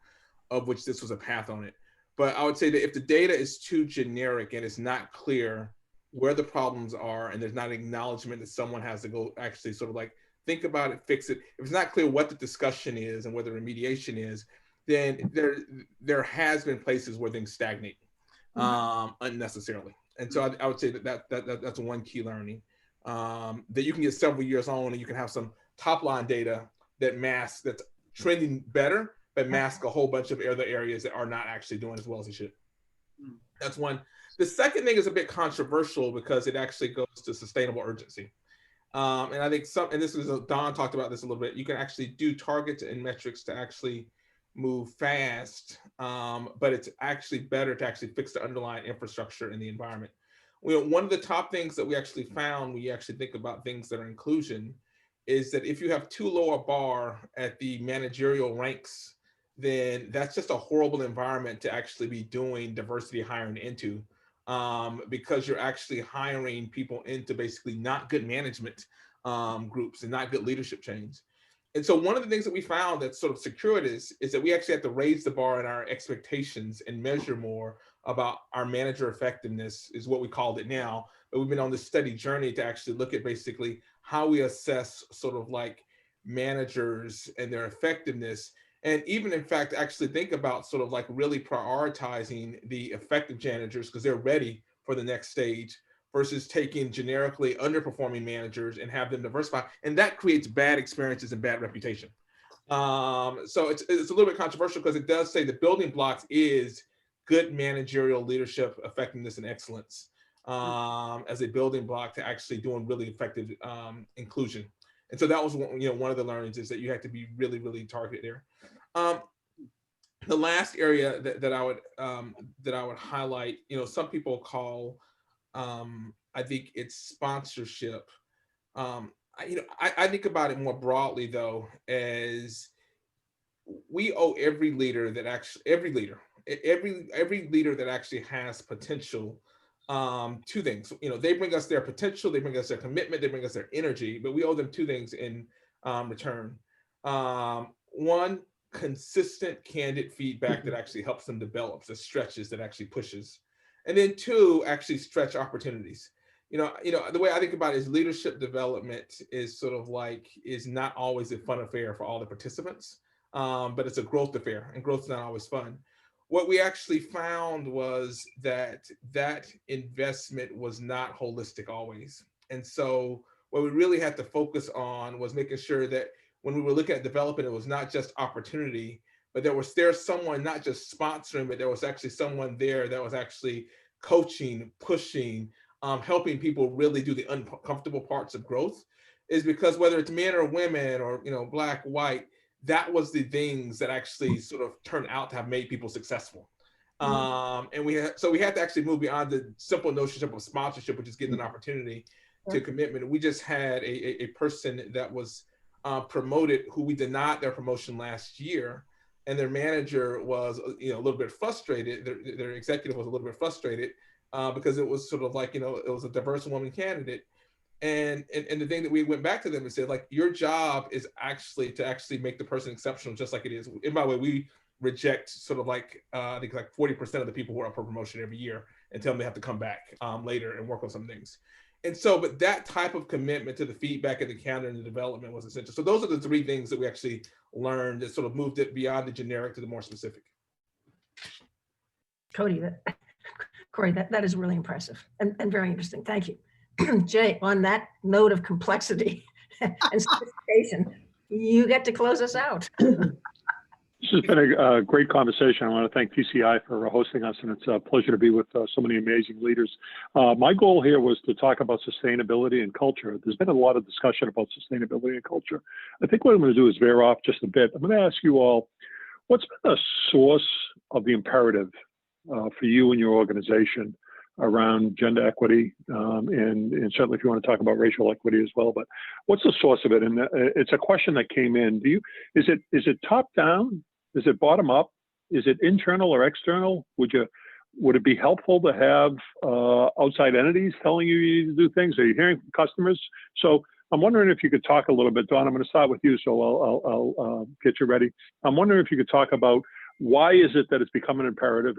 Speaker 3: of which this was a path on it. But I would say that if the data is too generic and it's not clear where the problems are, and there's not an acknowledgement that someone has to go actually sort of like think about it, fix it. If it's not clear what the discussion is and where the remediation is, then there has been places where things stagnate unnecessarily. And so I would say that's one key learning, that you can get several years on and you can have some top line data that's trending better, but mask a whole bunch of other areas that are not actually doing as well as they should. That's one. The second thing is a bit controversial because it actually goes to sustainable urgency. And I think and this is, Don talked about this a little bit, you can actually do targets and metrics to actually move fast, but it's actually better to actually fix the underlying infrastructure in the environment. One of the top things that we actually found when you actually think about things that are inclusion is that if you have too low a bar at the managerial ranks, then that's just a horrible environment to actually be doing diversity hiring into. Because you're actually hiring people into basically not good management groups and not good leadership chains. And so one of the things that we found that's sort of circuitous is that we actually have to raise the bar in our expectations and measure more about our manager effectiveness, is what we called it now. But we've been on this steady journey to actually look at basically how we assess sort of like managers and their effectiveness. And even in fact, actually think about sort of like really prioritizing the effective managers because they're ready for the next stage, versus taking generically underperforming managers and have them diversify. And that creates bad experiences and bad reputation. So it's a little bit controversial because it does say the building blocks is good managerial leadership, effectiveness, and excellence as a building block to actually doing really effective inclusion. And so that was one of the learnings is that you have to be really, really targeted there. The last area that I would highlight, some people call, I think it's sponsorship. I think about it more broadly though, as we owe every leader that every leader that actually has potential two things. They bring us their potential, they bring us their commitment, they bring us their energy, but we owe them two things in return. One, consistent, candid feedback that actually helps them develop, that stretches, that actually pushes. And then two, actually stretch opportunities. The way I think about it is leadership development is is not always a fun affair for all the participants, but it's a growth affair, and growth's not always fun. What we actually found was that investment was not holistic always. And so what we really had to focus on was making sure that when we were looking at development, it was not just opportunity, but there's someone not just sponsoring, but there was actually someone there that was actually coaching, pushing, helping people really do the uncomfortable parts of growth. Is because whether it's men or women or black, white, that was the things that actually sort of turned out to have made people successful. And we had to actually move beyond the simple notion of sponsorship, which is getting an opportunity, to commitment. We just had a person that was promoted who we denied their promotion last year, and their manager was a little bit frustrated. Their executive was a little bit frustrated because it was sort of it was a diverse woman candidate. And the thing that we went back to them and said, your job is actually to make the person exceptional, just like it is. And by the way, we reject sort of I think 40% of the people who are up for promotion every year and tell them they have to come back later and work on some things. And so, but that type of commitment to the feedback and the counter and the development was essential. So those are the three things that we actually learned that sort of moved it beyond the generic to the more specific.
Speaker 7: Corey, that is really impressive and very interesting. Thank you. Jay, on that note of complexity and sophistication, you get to close us out.
Speaker 8: This has been a great conversation. I want to thank TCI for hosting us, and it's a pleasure to be with so many amazing leaders. My goal here was to talk about sustainability and culture. There's been a lot of discussion about sustainability and culture. I think what I'm going to do is veer off just a bit. I'm going to ask you all, what's been the source of the imperative for you and your organization around gender equity, and certainly if you want to talk about racial equity as well, but what's the source of it? And it's a question that came in. Is it top down? Is it bottom up? Is it internal or external? Would it be helpful to have outside entities telling you you need to do things? Are you hearing from customers? So I'm wondering if you could talk a little bit, Dawn. I'm going to start with you, so I'll get you ready. I'm wondering if you could talk about why is it that it's become an imperative,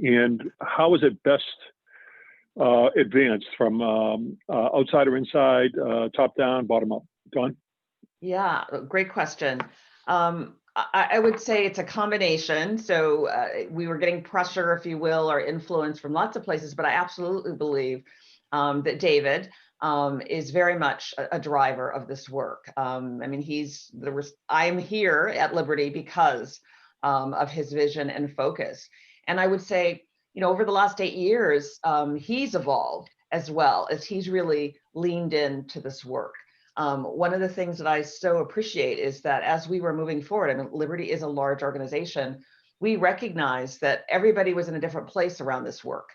Speaker 8: and how is it best advanced from outside or inside, top down, bottom up? Dawn?
Speaker 4: Yeah, great question. I would say it's a combination. So we were getting pressure, if you will, or influence from lots of places, but I absolutely believe that David is very much a driver of this work. I mean, I'm here at Liberty because of his vision and focus. And I would say, over the last 8 years, he's evolved as well as he's really leaned into this work. One of the things that I so appreciate is that as we were moving forward, I mean, Liberty is a large organization. We recognized that everybody was in a different place around this work.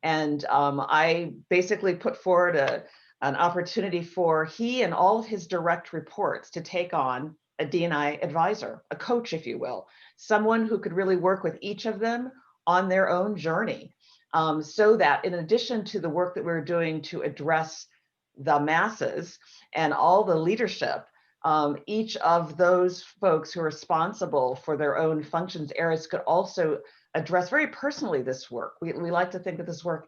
Speaker 4: And I basically put forward an opportunity for he and all of his direct reports to take on a D&I advisor, a coach, if you will, someone who could really work with each of them on their own journey, so that in addition to the work that we're doing to address the masses and all the leadership, each of those folks who are responsible for their own functions areas could also address very personally this work. We like to think that this work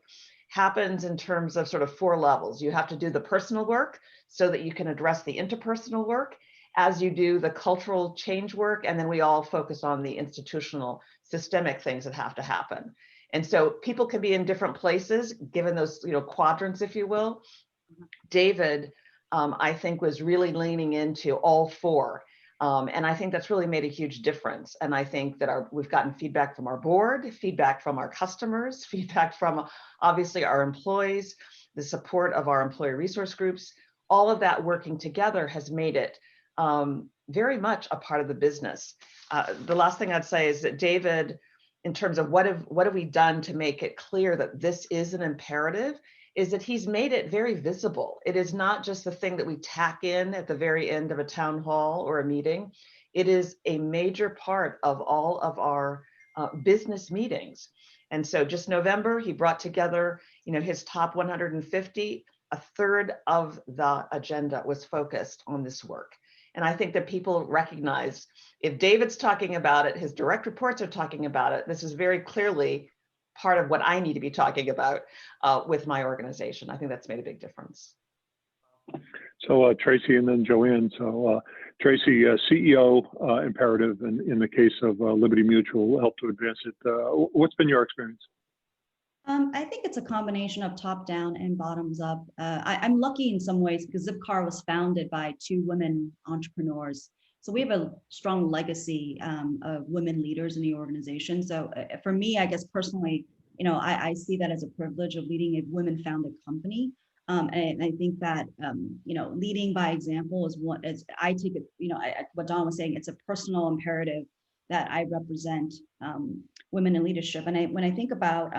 Speaker 4: happens in terms of sort of 4 levels. You have to do the personal work so that you can address the interpersonal work as you do the cultural change work, and then we all focus on the institutional systemic things that have to happen. And so people can be in different places given those quadrants, if you will. David, I think, was really leaning into all 4 And I think that's really made a huge difference. And I think that we've gotten feedback from our board, feedback from our customers, feedback from obviously our employees, the support of our employee resource groups. All of that working together has made it very much a part of the business. The last thing I'd say is that David, in terms of what have we done to make it clear that this is an imperative, is that he's made it very visible. It is not just the thing that we tack in at the very end of a town hall or a meeting. It is a major part of all of our business meetings. And so just November, he brought together, his top 150. A third of the agenda was focused on this work. And I think that people recognize, if David's talking about it, his direct reports are talking about it, this is very clearly part of what I need to be talking about with my organization. I think that's made a big difference.
Speaker 8: So Tracy and then Joanne. So Tracy, CEO imperative, and in the case of Liberty Mutual, help to advance it. What's been your experience?
Speaker 6: I think it's a combination of top down and bottoms up. I'm lucky in some ways because Zipcar was founded by 2 women entrepreneurs. So we have a strong legacy of women leaders in the organization. So for me, I guess personally, I see that as a privilege of leading a women-founded company. And I think that, leading by example is what, as I take it, what Don was saying, it's a personal imperative that I represent women in leadership. And when I think about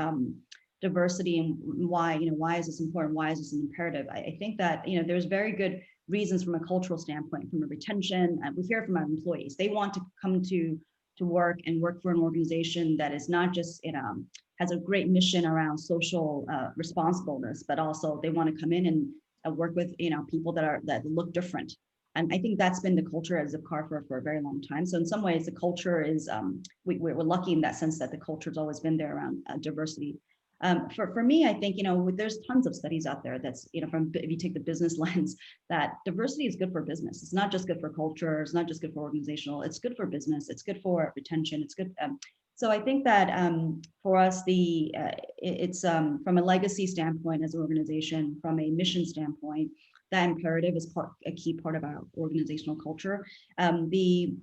Speaker 6: diversity and why is this important? Why is this an imperative? I think that, there's very good reasons from a cultural standpoint, from a retention. We hear from our employees. They want to come to work and work for an organization that is not just, has a great mission around social responsibleness, but also they want to come in and work with, people that look different. And I think that's been the culture at Zipcar for a very long time. So in some ways, the culture is, we're lucky in that sense that the culture has always been there around diversity. For me, I think, there's tons of studies out there that's, if you take the business lens, that diversity is good for business. It's not just good for culture. It's not just good for organizational. It's good for business. It's good for retention. It's good. So I think that for us, it's from a legacy standpoint as an organization, from a mission standpoint, that imperative is a key part of our organizational culture. The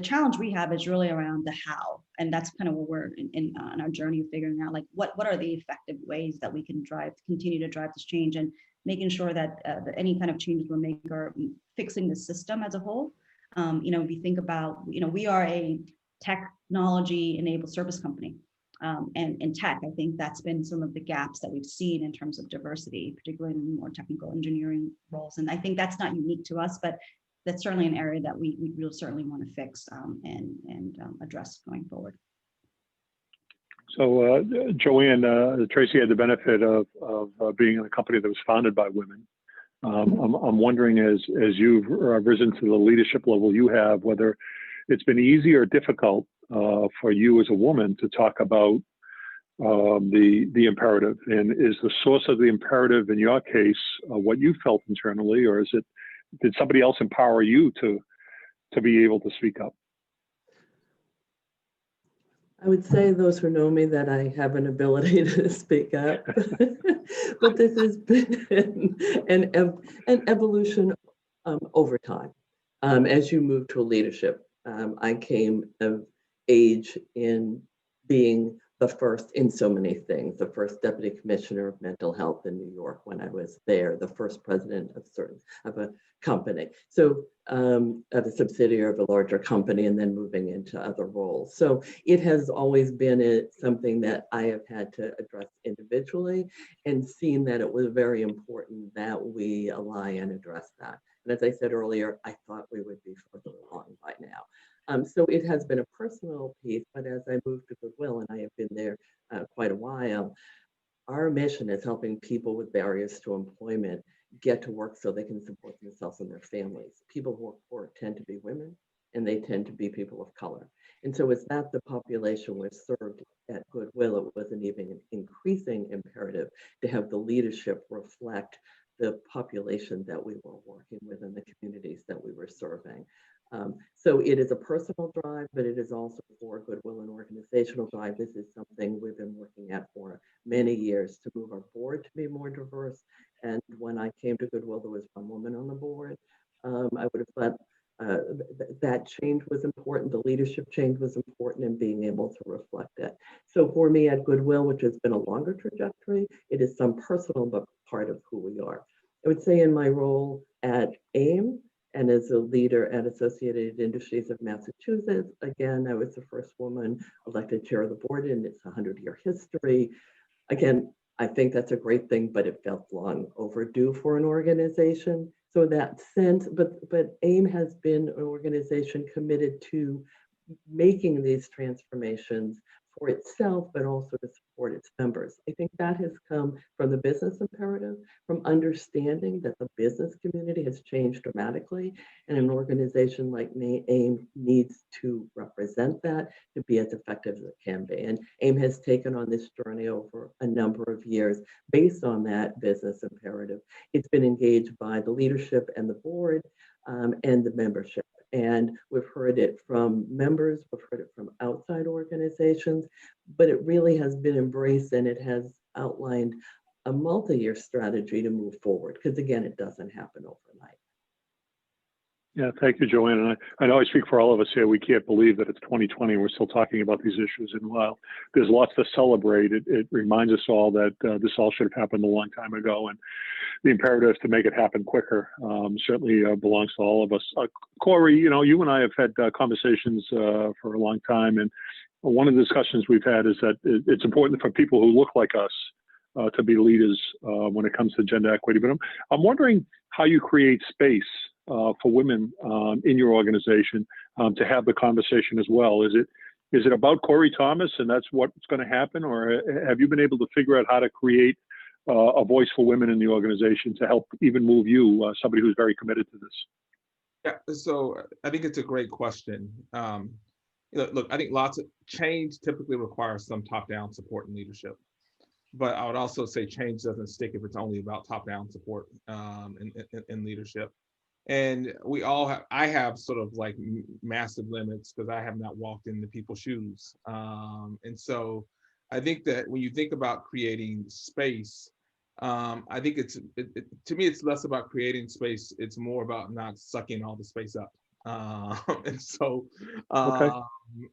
Speaker 6: challenge we have is really around the how, and that's kind of where we're on our journey of figuring out, like what are the effective ways that we can continue to drive this change, and making sure that any kind of changes we're making are fixing the system as a whole. If you think about, we are a technology enabled service company. And in tech, I think that's been some of the gaps that we've seen in terms of diversity, particularly in more technical engineering roles. And I think that's not unique to us, but that's certainly an area that we will certainly want to fix and address going forward.
Speaker 8: So Joanne, Tracy had the benefit of being in a company that was founded by women. I'm wondering, as you've risen to the leadership level you have, whether it's been easy or difficult for you as a woman to talk about the imperative, and is the source of the imperative in your case what you felt internally, or did somebody else empower you to be able to speak up?
Speaker 5: I would say, those who know me, that I have an ability to speak up, but this has been an evolution over time. As you move to a leadership, I came of age in being the first in so many things, the first deputy commissioner of mental health in New York when I was there, the first president of a company. So of a subsidiary of a larger company, and then moving into other roles. So it has always been something that I have had to address individually, and seen that it was very important that we ally and address that. And as I said earlier, I thought we would be further along by now. So it has been a personal piece, but as I moved to Goodwill, and I have been there quite a while, our mission is helping people with barriers to employment get to work so they can support themselves and their families. People who are poor tend to be women, and they tend to be people of color. And so as that the population was served at Goodwill, it was an even increasing imperative to have the leadership reflect the population that we were working with and the communities that we were serving. So it is a personal drive, but it is also for Goodwill and organizational drive. This is something we've been working at for many years, to move our board to be more diverse. And when I came to Goodwill, there was one woman on the board. I would have thought that change was important, the leadership change was important, and being able to reflect it. So for me at Goodwill, which has been a longer trajectory, it is some personal but part of who we are. I would say in my role at AIM and as a leader at Associated Industries of Massachusetts, again, I was the first woman elected chair of the board in its 100-year history. Again, I think that's a great thing, but it felt long overdue for an organization. So in that sense, but AIM has been an organization committed to making these transformations for itself, but also to support its members. I think that has come from the business imperative, from understanding that the business community has changed dramatically, and an organization like AIM needs to represent that to be as effective as it can be. And AIM has taken on this journey over a number of years based on that business imperative. It's been engaged by the leadership and the board and the membership. And we've heard it from members, we've heard it from outside organizations, but it really has been embraced, and it has outlined a multi-year strategy to move forward, because again, it doesn't happen overnight.
Speaker 8: Yeah, thank you, Joanne. And I know I speak for all of us here. We can't believe that it's 2020 and we're still talking about these issues. And while there's lots to celebrate, it reminds us all that this all should have happened a long time ago. And the imperative to make it happen quicker certainly belongs to all of us. Corey, you know, you and I have had conversations for a long time. And one of the discussions we've had is that it's important for people who look like us to be leaders when it comes to gender equity. But I'm wondering how you create space for women in your organization to have the conversation as well. Is it about Corey Thomas and that's what's going to happen, or have you been able to figure out how to create a voice for women in the organization to help even move you, somebody who's very committed to this?
Speaker 3: Yeah, so I think it's a great question. Look, I think lots of change typically requires some top-down support and leadership. But I would also say change doesn't stick if it's only about top-down support and leadership. And we all have, I have sort of like massive limits because I have not walked into people's shoes. And so I think that when you think about creating space, I think to me, it's less about creating space. It's more about not sucking all the space up. And so,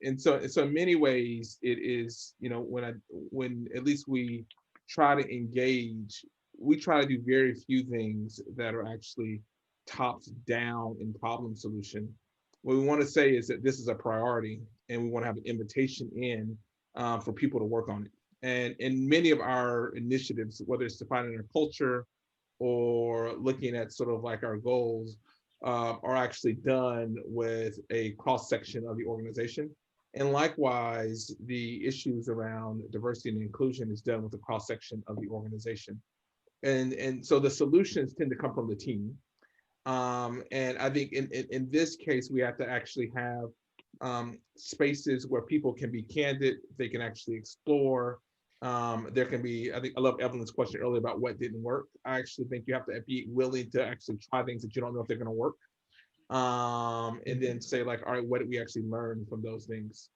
Speaker 3: in many ways, it is, you know, when at least we try to engage, we try to do very few things that are actually tops down in problem solution. What we want to say is that this is a priority, and we want to have an invitation in for people to work on it. And in many of our initiatives, whether it's defining our culture or looking at sort of like our goals, are actually done with a cross section of the organization. And likewise, the issues around diversity and inclusion is done with a cross section of the organization. And so the solutions tend to come from the team. And I think in this case, we have to actually have spaces where people can be candid, they can actually explore. There can be, I think I love Evelyn's question earlier about what didn't work. I actually think you have to be willing to actually try things that you don't know if they're going to work. And then say like, all right, what did we actually learn from those things?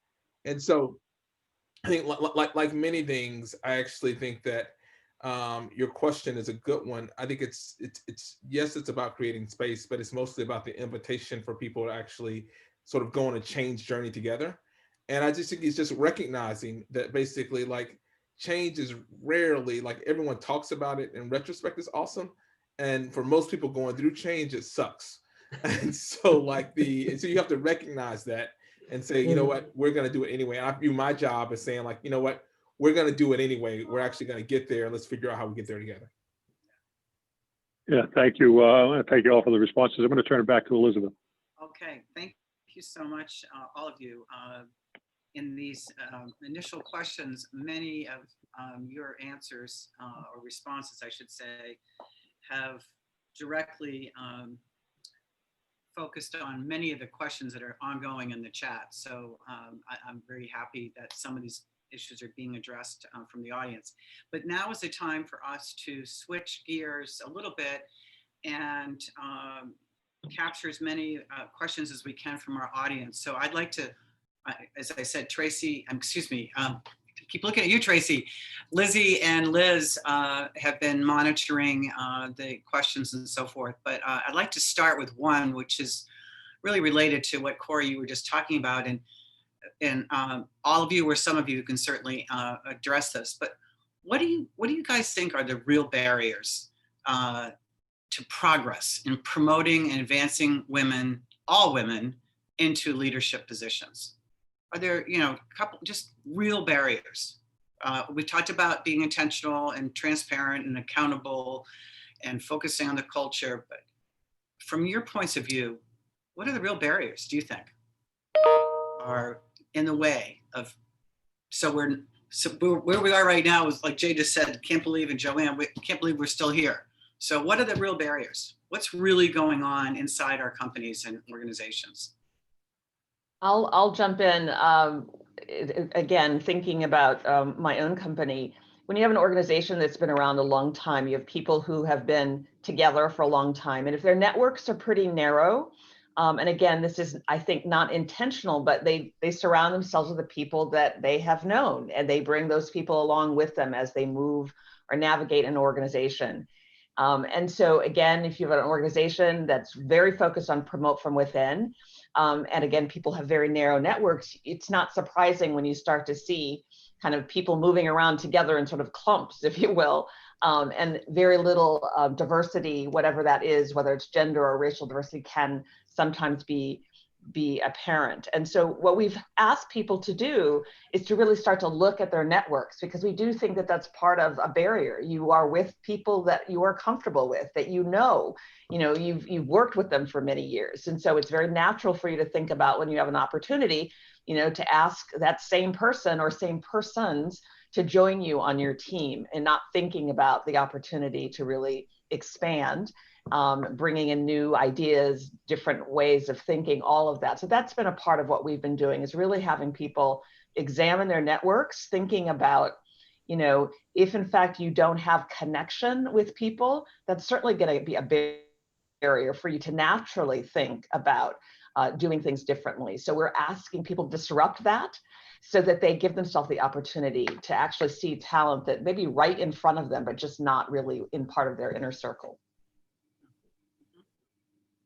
Speaker 3: And so I think like many things, I actually think that your question is a good one. I think it's yes, it's about creating space, but it's mostly about the invitation for people to actually sort of go on a change journey together. And I just think it's just recognizing that basically like change is rarely, like everyone talks about it in retrospect is awesome. And for most people going through change, it sucks. And so so you have to recognize that and say, you know what, we're going to do it anyway. And I view my job as saying like, you know what, we're going to do it anyway. We're actually going to get there. Let's figure out how we get there together.
Speaker 8: Yeah, thank you. Thank you all for the responses. I'm going to turn it back to Elizabeth.
Speaker 1: Okay, thank you so much, all of you. In these initial questions, many of your answers or responses, I should say, have directly focused on many of the questions that are ongoing in the chat. So I'm very happy that some of these issues are being addressed from the audience. But now is the time for us to switch gears a little bit and capture as many questions as we can from our audience. So I'd like to, as I said, Tracy, excuse me, keep looking at you, Tracy. Lizzie and Liz have been monitoring the questions and so forth, but I'd like to start with one, which is really related to what Corey, you were just talking about. And all of you or some of you can certainly address this, but what do you guys think are the real barriers to progress in promoting and advancing women, all women, into leadership positions? Are there, a couple just real barriers? We talked about being intentional and transparent and accountable and focusing on the culture, but from your points of view, what are the real barriers, do you think, are in the way of, so where we are right now is, like Jay just said, can't believe, and Joanne, we can't believe we're still here. So what are the real barriers? What's really going on inside our companies and organizations?
Speaker 4: I'll jump in. Again, thinking about my own company, when you have an organization that's been around a long time, you have people who have been together for a long time. And if their networks are pretty narrow, and again, this is, I think, not intentional, but they surround themselves with the people that they have known, and they bring those people along with them as they move or navigate an organization. And so again, if you have an organization that's very focused on promote from within, and again, people have very narrow networks, it's not surprising when you start to see kind of people moving around together in sort of clumps, if you will, and very little diversity, whatever that is, whether it's gender or racial diversity, can sometimes be apparent. And so what we've asked people to do is to really start to look at their networks, because we do think that that's part of a barrier. You are with people that you are comfortable with, that you've worked with them for many years. And so it's very natural for you to think about, when you have an opportunity, to ask that same person or same persons to join you on your team, and not thinking about the opportunity to really expand, bringing in new ideas, different ways of thinking, all of that. So that's been a part of what we've been doing, is really having people examine their networks, thinking about, if in fact you don't have connection with people, that's certainly going to be a barrier for you to naturally think about doing things differently. So we're asking people to disrupt that, so that they give themselves the opportunity to actually see talent that may be right in front of them, but just not really in part of their inner circle.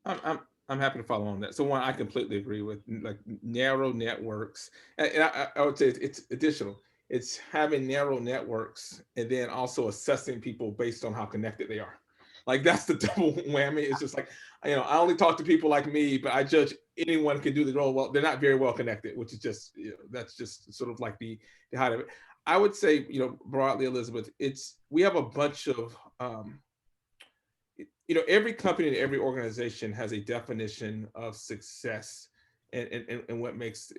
Speaker 3: I'm happy to follow on that. So one, I completely agree with, like, narrow networks, and I would say it's additional. It's having narrow networks and then also assessing people based on how connected they are. Like, that's the double whammy. It's just like, I only talk to people like me, but I judge anyone can do the role. Well, they're not very well connected, which is just, that's just sort of like the height of it. I would say, broadly, Elizabeth, we have a bunch of, every company and every organization has a definition of success, and what makes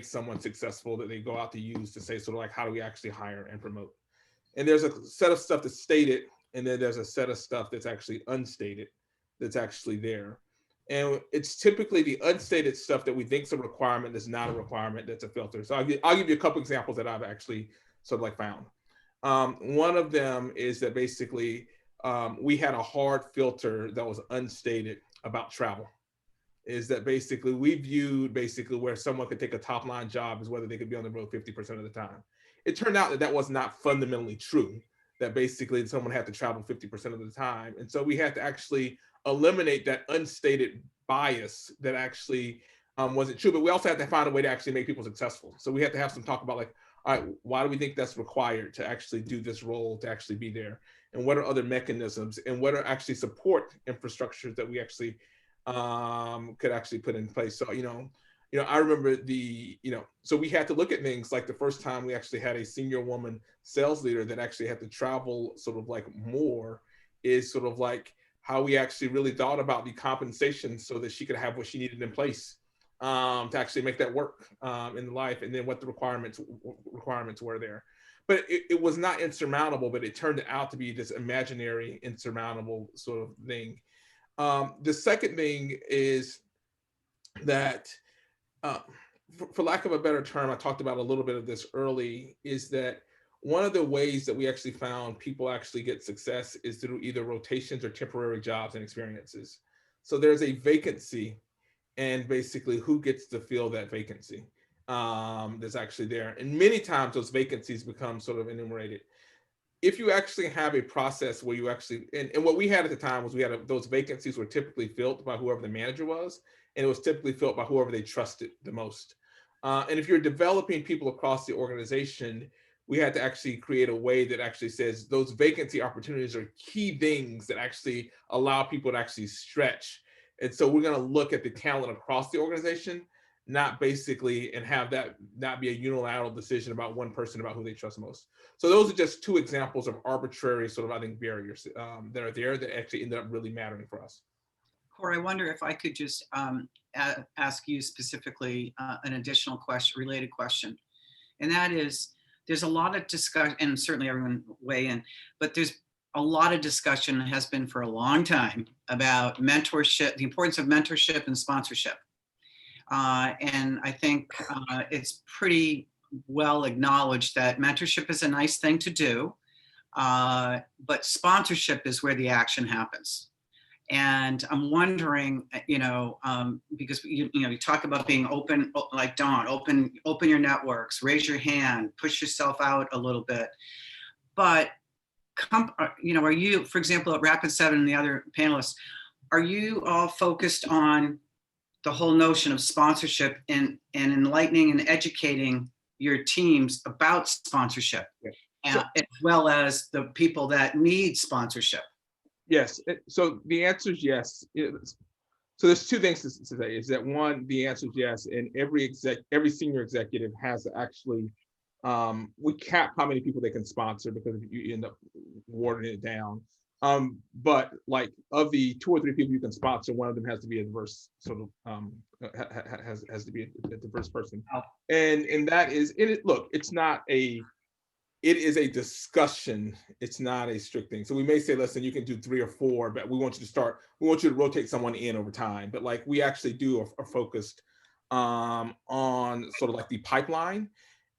Speaker 3: someone successful, that they go out to use to say, sort of like, how do we actually hire and promote? And there's a set of stuff that's stated, and then there's a set of stuff that's actually unstated, that's actually there. And it's typically the unstated stuff that we think is a requirement that's not a requirement, that's a filter. So I'll give you a couple examples that I've actually sort of like found. One of them is that basically we had a hard filter that was unstated about travel. Is that basically we viewed where someone could take a top line job as whether they could be on the road 50% of the time. It turned out that was not fundamentally true, that basically someone had to travel 50% of the time. And so we had to actually eliminate that unstated bias that actually wasn't true, but we also had to find a way to actually make people successful. So we had to have some talk about, like, all right, why do we think that's required to actually do this role, to actually be there? And what are other mechanisms, and what are actually support infrastructures that we actually could actually put in place? So, I remember so we had to look at things like, the first time we actually had a senior woman sales leader that actually had to travel sort of like more, is sort of like how we actually really thought about the compensation so that she could have what she needed in place to actually make that work in life, and then what the requirements were there. But it was not insurmountable, but it turned out to be this imaginary, insurmountable sort of thing. The second thing is that, for lack of a better term, I talked about a little bit of this early, is that one of the ways that we actually found people actually get success is through either rotations or temporary jobs and experiences. So there's a vacancy, and basically who gets to fill that vacancy that's actually there. And many times those vacancies become sort of enumerated. if you actually have a process where you actually, and what we had at the time was we had those vacancies were typically filled by whoever the manager was, and it was typically filled by whoever they trusted the most. And if you're developing people across the organization, we had to actually create a way that actually says those vacancy opportunities are key things that actually allow people to actually stretch. And so we're going to look at the talent across the organization, not basically, and have that not be a unilateral decision about one person about who they trust most. So those are just two examples of arbitrary sort of, I think, barriers that are there that actually end up really mattering for us.
Speaker 1: Corey, I wonder if I could just ask you specifically an additional question, related question. And that is, there's a lot of discussion, and certainly everyone weigh in, but there's a lot of discussion, has been for a long time, about mentorship, the importance of mentorship and sponsorship. And I think it's pretty well acknowledged that mentorship is a nice thing to do, but sponsorship is where the action happens. And I'm wondering, because you talk about being open, like Dawn, open your networks, raise your hand, push yourself out a little bit. But are you, for example, at Rapid7 and the other panelists, are you all focused on the whole notion of sponsorship and enlightening and educating your teams about sponsorship, as well as the people that need sponsorship?
Speaker 3: Yes. So the answer is yes. So there's two things to say. Is that one, the answer is yes, and every senior executive has to actually, we cap how many people they can sponsor because you end up watering it down. But like of the 2 or 3 people you can sponsor, one of them has to be a diverse sort of has to be a diverse person, and that is it. Look, it is a discussion. It's not a strict thing. So we may say, listen, you can do 3 or 4, but we want you to rotate someone in over time. But like we actually are focused on sort of like the pipeline.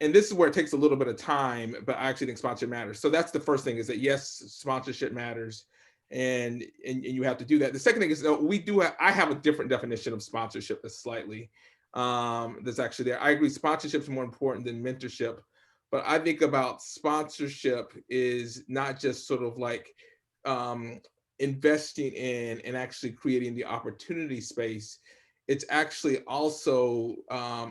Speaker 3: And this is where it takes a little bit of time, but I actually think sponsorship matters. So that's the first thing, is that yes, sponsorship matters, and you have to do that. The second thing is that I have a different definition of sponsorship that's slightly that's actually there. I agree, sponsorship is more important than mentorship. But I think about sponsorship is not just sort of like investing in and actually creating the opportunity space. It's actually also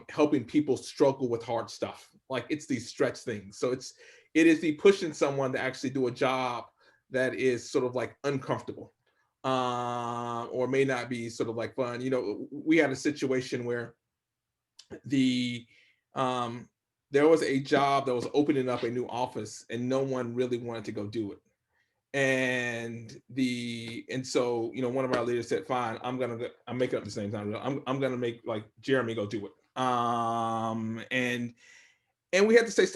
Speaker 3: helping people struggle with hard stuff. Like it's these stretch things. So it is the pushing someone to actually do a job that is sort of like uncomfortable or may not be sort of like fun. We had a situation where there was a job that was opening up a new office and no one really wanted to go do it. And so one of our leaders said, fine, I'm making up the same time. I'm gonna make like Jeremy go do it. And we had to say,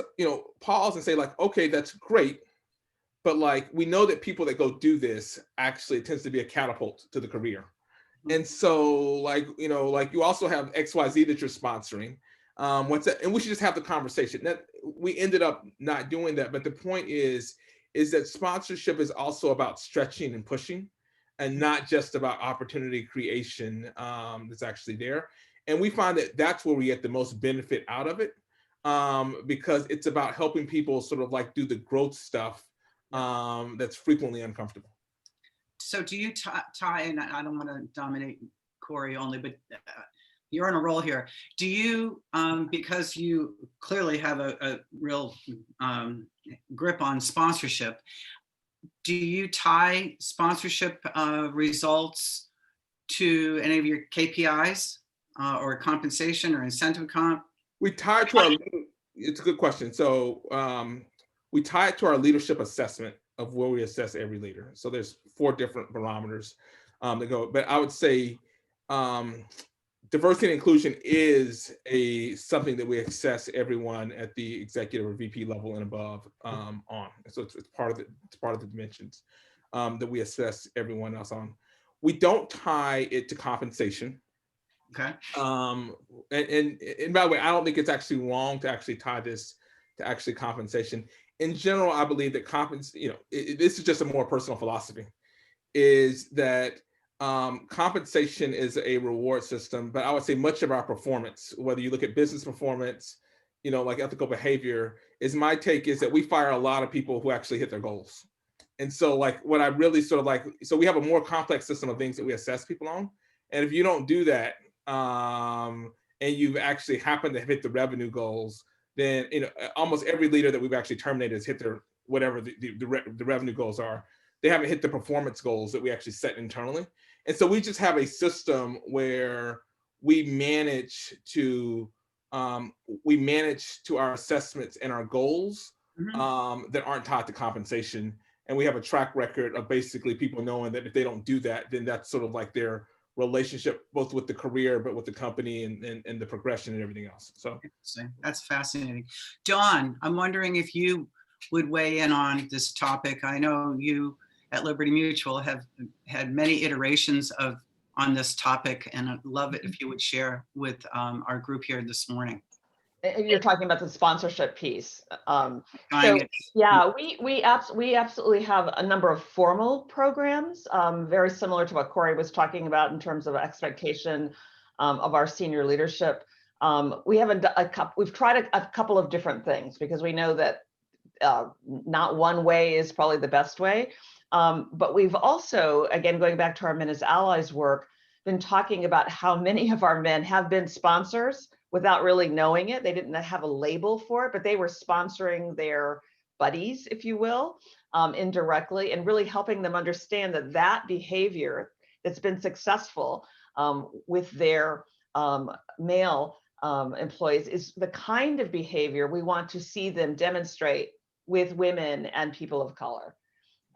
Speaker 3: pause and say like, okay, that's great. But like, we know that people that go do this, actually it tends to be a catapult to the career. And so like, you also have XYZ that you're sponsoring. What's that? And we should just have the conversation. That we ended up not doing that. But the point is that sponsorship is also about stretching and pushing, and not just about opportunity creation that's actually there. And we find that that's where we get the most benefit out of it, because it's about helping people sort of like do the growth stuff that's frequently uncomfortable.
Speaker 1: So do you tie, and I don't want to dominate Corey only, but you're on a roll here. Do you, because you clearly have a real grip on sponsorship, do you tie sponsorship results to any of your KPIs or compensation or incentive comp?
Speaker 3: We tie it to it's a good question. So we tie it to our leadership assessment of where we assess every leader. So there's 4 different barometers that go, but I would say diversity and inclusion is something that we assess everyone at the executive or VP level and above on. So it's part of the dimensions that we assess everyone else on. We don't tie it to compensation.
Speaker 1: Okay.
Speaker 3: And by the way, I don't think it's actually wrong to actually tie this to actually compensation. In general, I believe that this is just a more personal philosophy, is that compensation is a reward system, but I would say much of our performance, whether you look at business performance, like ethical behavior, is my take is that we fire a lot of people who actually hit their goals. And so like what I really sort of like, so we have a more complex system of things that we assess people on. And if you don't do that, and you've actually happened to hit the revenue goals, then almost every leader that we've actually terminated has hit their whatever the revenue goals are. They haven't hit the performance goals that we actually set internally. And so we just have a system where we manage to our assessments and our goals that aren't tied to compensation. And we have a track record of basically people knowing that if they don't do that, then that's sort of like their relationship, both with the career, but with the company and the progression and everything else. So
Speaker 1: that's fascinating. Dawn, I'm wondering if you would weigh in on this topic. I know you at Liberty Mutual have had many iterations on this topic, and I'd love it if you would share with our group here this morning.
Speaker 4: You're talking about the sponsorship piece. So yeah, we absolutely have a number of formal programs, very similar to what Corey was talking about in terms of expectation of our senior leadership. We've tried a couple of different things because we know that not one way is probably the best way. But we've also, again, going back to our Men as Allies work, been talking about how many of our men have been sponsors without really knowing it. They didn't have a label for it, but they were sponsoring their buddies, if you will, indirectly, and really helping them understand that behavior that's been successful with their male employees is the kind of behavior we want to see them demonstrate with women and people of color.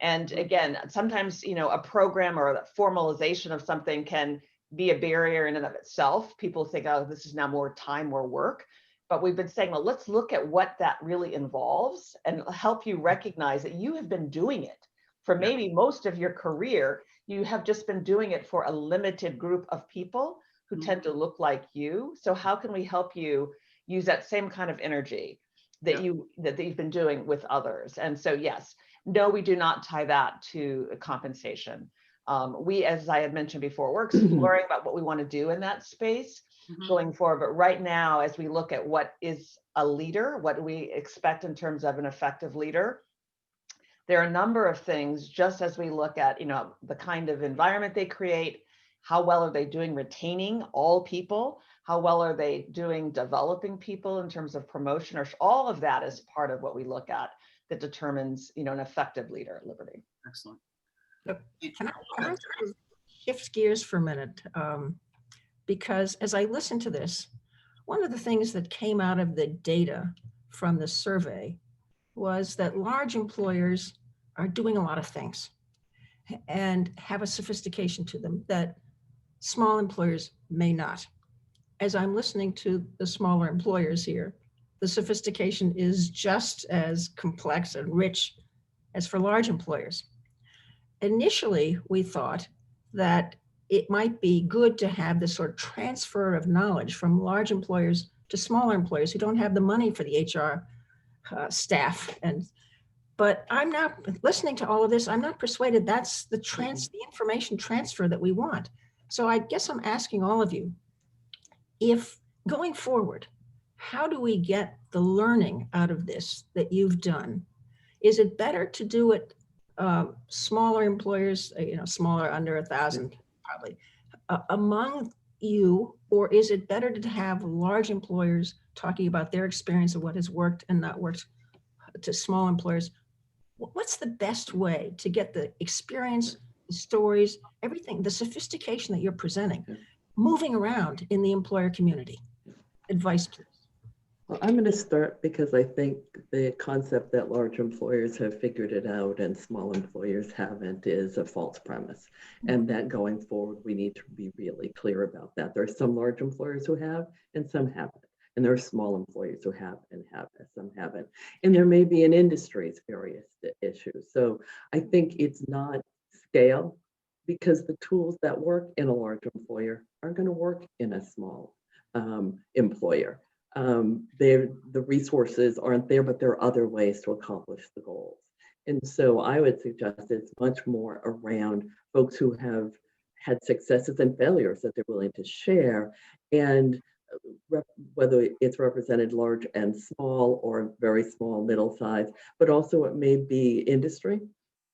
Speaker 4: And again, sometimes, a program or a formalization of something can be a barrier in and of itself. People think, oh, this is now more time, more work. But we've been saying, well, let's look at what that really involves and help you recognize that you have been doing it for maybe most of your career. You have just been doing it for a limited group of people who tend to look like you. So how can we help you use that same kind of energy that you've been doing with others? And so, yes, no, we do not tie that to compensation. We, as I had mentioned before, we're exploring about what we want to do in that space going forward. But right now, as we look at what is a leader, what do we expect in terms of an effective leader, there are a number of things, just as we look at, the kind of environment they create, how well are they doing retaining all people, how well are they doing developing people in terms of promotion, or all of that is part of what we look at that determines, an effective leader at Liberty.
Speaker 1: Excellent.
Speaker 7: Can I shift gears for a minute? Because as I listen to this, one of the things that came out of the data from the survey was that large employers are doing a lot of things and have a sophistication to them that small employers may not. As I'm listening to the smaller employers here, the sophistication is just as complex and rich as for large employers. Initially, we thought that it might be good to have this sort of transfer of knowledge from large employers to smaller employers who don't have the money for the HR staff. But I'm not listening to all of this. I'm not persuaded that's the information transfer that we want. So I guess I'm asking all of you, if going forward, how do we get the learning out of this that you've done? Is it better to do it smaller employers, smaller, under 1,000 probably, among you, or is it better to have large employers talking about their experience of what has worked and not worked to small employers? What's the best way to get the experience, the stories, everything, the sophistication that you're presenting, moving around in the employer community? Advice, please.
Speaker 5: Well, I'm going to start because I think the concept that large employers have figured it out and small employers haven't is a false premise. And that going forward, we need to be really clear about that. There are some large employers who have and some haven't. And there are small employers who have and some haven't. And there may be in industries various issues. So I think it's not scale, because the tools that work in a large employer are going to work in a small employer. The resources aren't there, but there are other ways to accomplish the goals. And so I would suggest it's much more around folks who have had successes and failures that they're willing to share, and whether it's represented large and small or very small, middle size, but also it may be industry,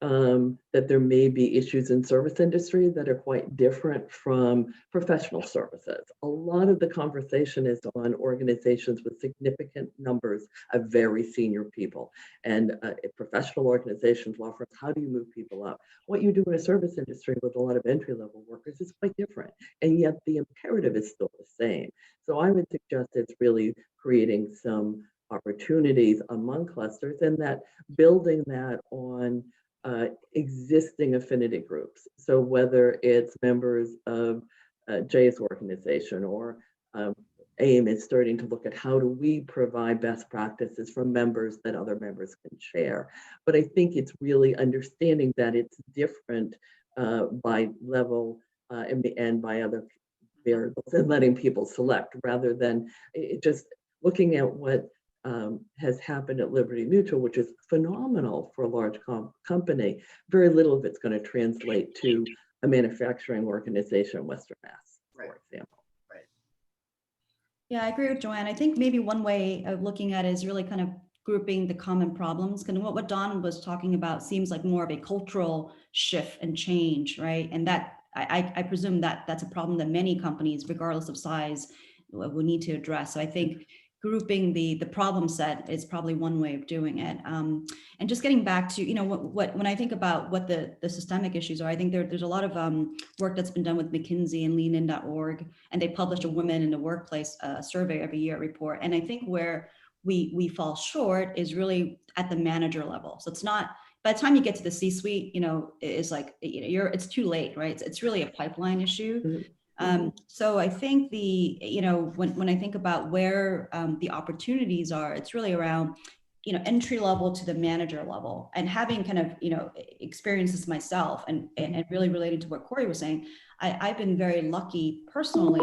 Speaker 5: that there may be issues in service industry that are quite different from professional services. A lot of the conversation is on organizations with significant numbers of very senior people. And professional organizations, law firms, how do you move people up? What you do in a service industry with a lot of entry-level workers is quite different. And yet the imperative is still the same. So I would suggest it's really creating some opportunities among clusters and that building that on existing affinity groups. So whether it's members of Jay's organization or AIM is starting to look at how do we provide best practices from members that other members can share. But I think it's understanding that it's different by level and by other variables and letting people select rather than just looking at what has happened at Liberty Mutual, which is phenomenal for a large company. Very little of it's going to translate to a manufacturing organization in Western Mass, for example.
Speaker 1: Right.
Speaker 6: Yeah, I agree with Joanne. I think maybe one way of looking at it is really kind of grouping the common problems. Kind of what Don was talking about seems like more of a cultural shift and change, right? And that I presume that that's a problem that many companies, regardless of size, will need to address. So I think grouping the problem set is probably one way of doing it. And just getting back to, what when I think about what the systemic issues are, I think there's a lot of work that's been done with McKinsey and leanin.org, and they publish a Women in the Workplace survey every year report. And I think where we fall short is really at the manager level. So it's not, by the time you get to the C-suite, it's like, it's too late, right? It's really a pipeline issue. So I think when I think about where the opportunities are, it's really around, entry level to the manager level, and having kind of, experiences myself and really related to what Corey was saying, I've been very lucky personally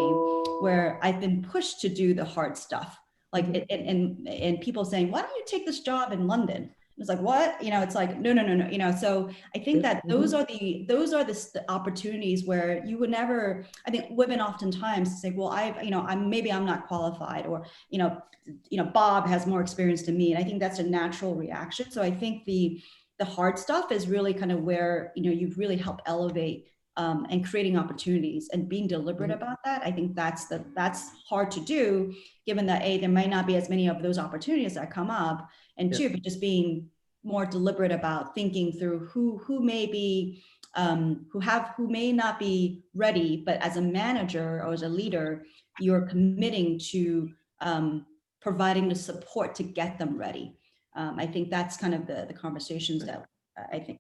Speaker 6: where I've been pushed to do the hard stuff. Like, and people saying, why don't you take this job in London? It's like, what? It's like, no. So I think that those are the opportunities where you would never, I think women oftentimes say, well, maybe I'm not qualified, or, Bob has more experience than me. And I think that's a natural reaction. So I think the hard stuff is really kind of where, you really help elevate and creating opportunities and being deliberate about that. I think that's hard to do, given that A, there might not be as many of those opportunities that come up, and two, but just being more deliberate about thinking through who may be who may not be ready, but as a manager or as a leader, you're committing to providing the support to get them ready. I think that's kind of the conversations that I think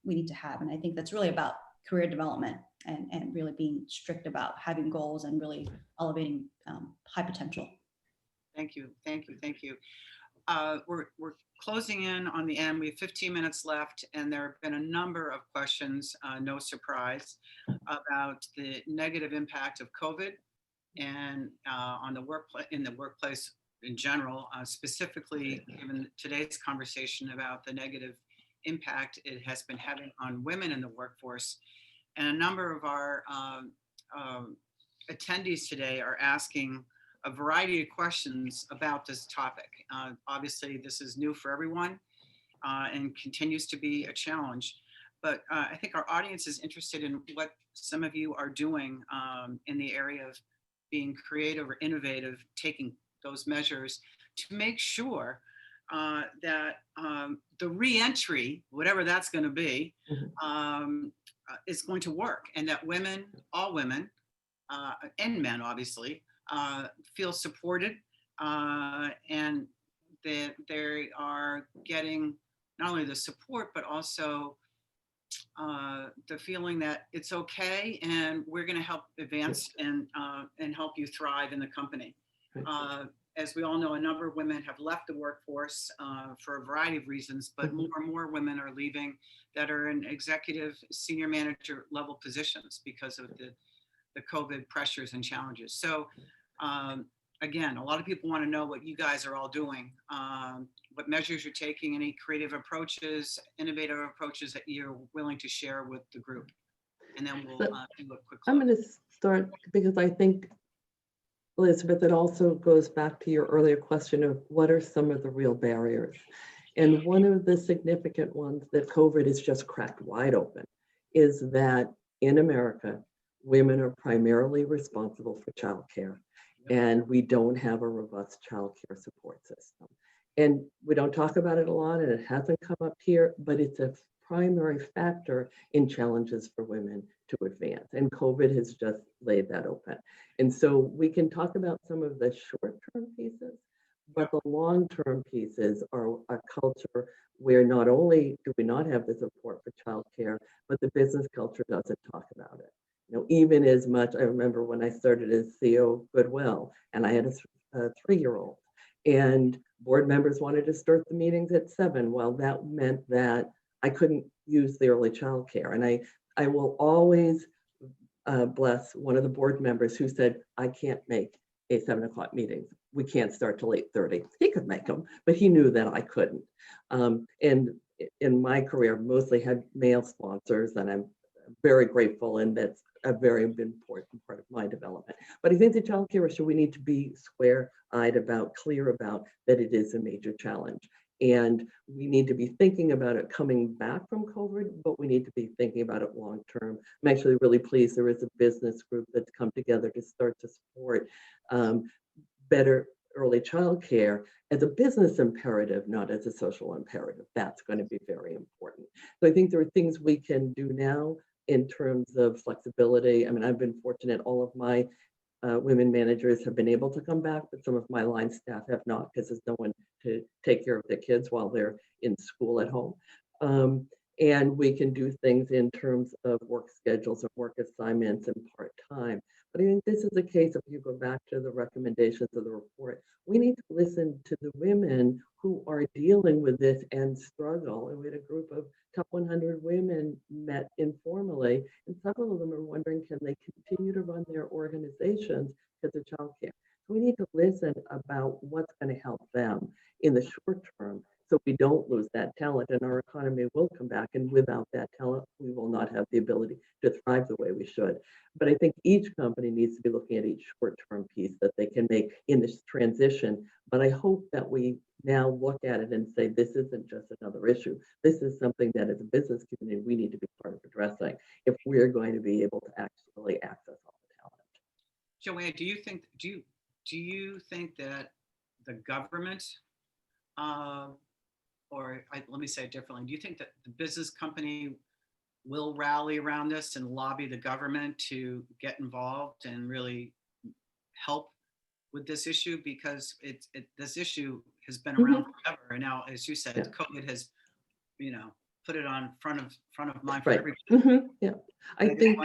Speaker 6: we need to have, and I think that's really about career development and really being strict about having goals and really elevating high potential.
Speaker 1: Thank you. We're closing in on the end. We have 15 minutes left, and there have been a number of questions, no surprise, about the negative impact of COVID and on the workplace in general, specifically given today's conversation about the negative impact it has been having on women in the workforce. And a number of our attendees today are asking a variety of questions about this topic. Obviously, this is new for everyone and continues to be a challenge. But I think our audience is interested in what some of you are doing in the area of being creative or innovative, taking those measures to make sure that the re-entry, whatever that's going to be, is going to work, and that women, all women, and men obviously, feel supported, and that they are getting not only the support, but also the feeling that it's okay, and we're going to help advance and help you thrive in the company. As we all know, a number of women have left the workforce for a variety of reasons, but more and more women are leaving that are in executive, senior manager level positions because of the COVID pressures and challenges. So again, a lot of people want to know what you guys are all doing, what measures you're taking, any creative approaches, innovative approaches that you're willing to share with the group. And then we'll do a quick close.
Speaker 5: I'm going to start because I think Elizabeth, it also goes back to your earlier question of what are some of the real barriers? And one of the significant ones that COVID has just cracked wide open is that in America, women are primarily responsible for childcare, and we don't have a robust childcare support system. And we don't talk about it a lot, and it hasn't come up here, but it's a primary factor in challenges for women to advance. And COVID has just laid that open. And so we can talk about some of the short-term pieces, but the long-term pieces are a culture where not only do we not have the support for childcare, but the business culture doesn't talk about it. You know, even as much, I remember when I started as CEO of Goodwill, and I had a 3-year-old, and board members wanted to start the meetings at 7. Well, that meant that I couldn't use the early childcare, and I will always bless one of the board members who said, I can't make a 7 o'clock meeting. We can't start till 8:30. He could make them, but he knew that I couldn't. And in my career, I've mostly had male sponsors, and I'm very grateful, and that's a very important part of my development. But I think the childcare issue, we need to be square-eyed about, clear about that it is a major challenge. And we need to be thinking about it coming back from COVID, but we need to be thinking about it long term. I'm actually really pleased there is a business group that's come together to start to support better early childcare as a business imperative, not as a social imperative. That's going to be very important. So I think there are things we can do now in terms of flexibility. I mean, I've been fortunate, all of my women managers have been able to come back, but some of my line staff have not because there's no one to take care of the kids while they're in school at home. And we can do things in terms of work schedules and work assignments and part-time. But I think this is a case, if you go back to the recommendations of the report, we need to listen to the women who are dealing with this and struggle. And we had a group of top 100 women met informally, and several of them are wondering, can they continue to run their organizations because of childcare? So we need to listen about what's going to help them in the short term, so we don't lose that talent, and our economy will come back. And without that talent, we will not have the ability to thrive the way we should. But I think each company needs to be looking at each short-term piece that they can make in this transition. But I hope that we now look at it and say, this isn't just another issue. This is something that as a business community, we need to be part of addressing if we're going to be able to actually access all the talent.
Speaker 1: Joanne, do you think that the government, let me say it differently, do you think that the business company will rally around this and lobby the government to get involved and really help with this issue? Because this issue has been around forever, and now, as you said, COVID has, put it on front of mind for everybody.
Speaker 5: Yeah, I think,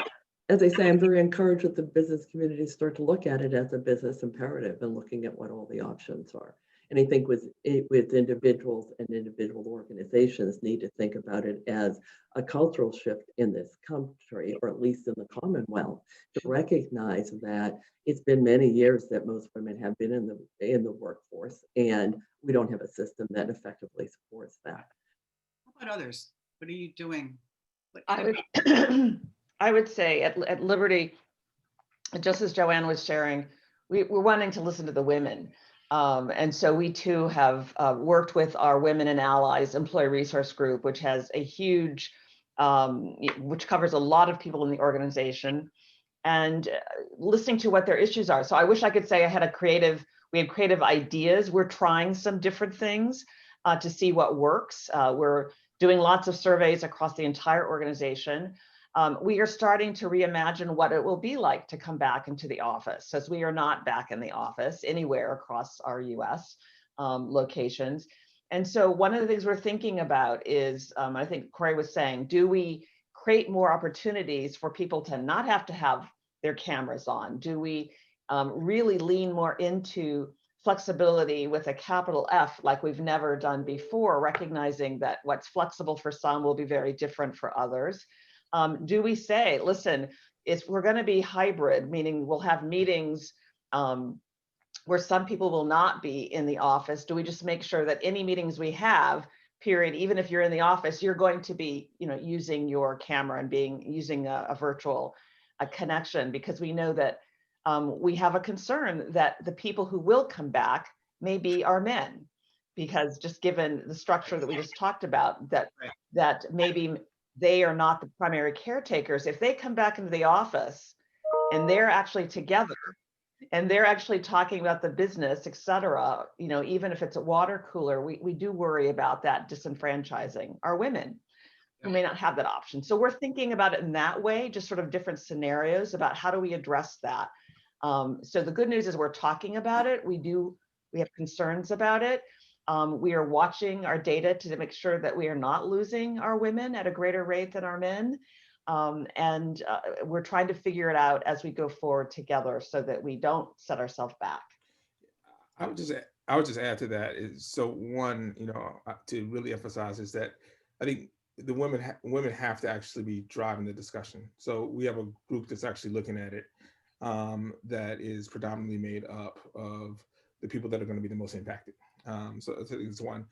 Speaker 5: as I say, I'm very encouraged that the business community start to look at it as a business imperative and looking at what all the options are. And I think with individuals and individual organizations need to think about it as a cultural shift in this country, or at least in the Commonwealth, to recognize that it's been many years that most women have been in the workforce, and we don't have a system that effectively supports that.
Speaker 1: How about others? What are you doing?
Speaker 4: I would say at Liberty, just as Joanne was sharing, we're wanting to listen to the women. And so we too have worked with our Women and Allies Employee Resource Group, which has a huge, which covers a lot of people in the organization, and listening to what their issues are. So I wish I could say we had creative ideas. We're trying some different things to see what works. We're doing lots of surveys across the entire organization. We are starting to reimagine what it will be like to come back into the office, as we are not back in the office anywhere across our US locations. And so one of the things we're thinking about is, I think Corey was saying, do we create more opportunities for people to not have to have their cameras on? Do we really lean more into flexibility with a capital F, like we've never done before, recognizing that what's flexible for some will be very different for others? Do we say, listen, we're going to be hybrid, meaning we'll have meetings where some people will not be in the office? Do we just make sure that any meetings we have, period, even if you're in the office, you're going to be, using your camera and using a virtual connection? Because we know that We have a concern that the people who will come back may be our men, because just given the structure that we just talked about, that maybe they are not the primary caretakers. If they come back into the office and they're actually together and they're actually talking about the business, et cetera, even if it's a water cooler, we do worry about that disenfranchising our women who may not have that option. So we're thinking about it in that way, just sort of different scenarios about how do we address that. So the good news is we're talking about it. We have concerns about it. We are watching our data to make sure that we are not losing our women at a greater rate than our men. And we're trying to figure it out as we go forward together so that we don't set ourselves back.
Speaker 3: I would just add to that is, so one, to really emphasize is that I think the women have to actually be driving the discussion. So we have a group that's actually looking at it that is predominantly made up of the people that are going to be the most impacted. So I think it's one.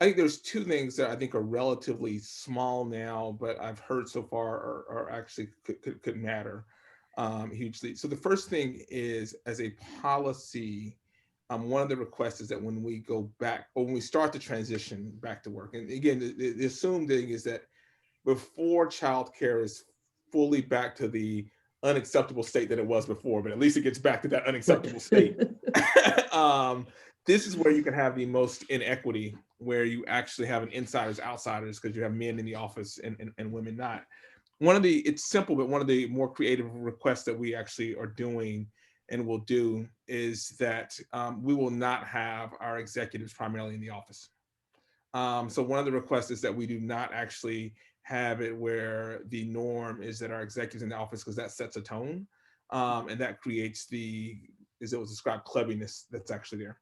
Speaker 3: I think there's two things that I think are relatively small now, but I've heard so far are actually could matter hugely. So the first thing is, as a policy, one of the requests is that when we go back, or when we start to transition back to work, and again, the assumed thing is that before childcare is fully back to the unacceptable state that it was before, but at least it gets back to that unacceptable state. This is where you can have the most inequity, where you actually have an insiders, outsiders, because you have men in the office and women not. It's simple, but one of the more creative requests that we actually are doing and will do is that we will not have our executives primarily in the office. So one of the requests is that we do not actually have it where the norm is that our executives in the office, because that sets a tone, and that creates as it was described, clubbiness that's actually there.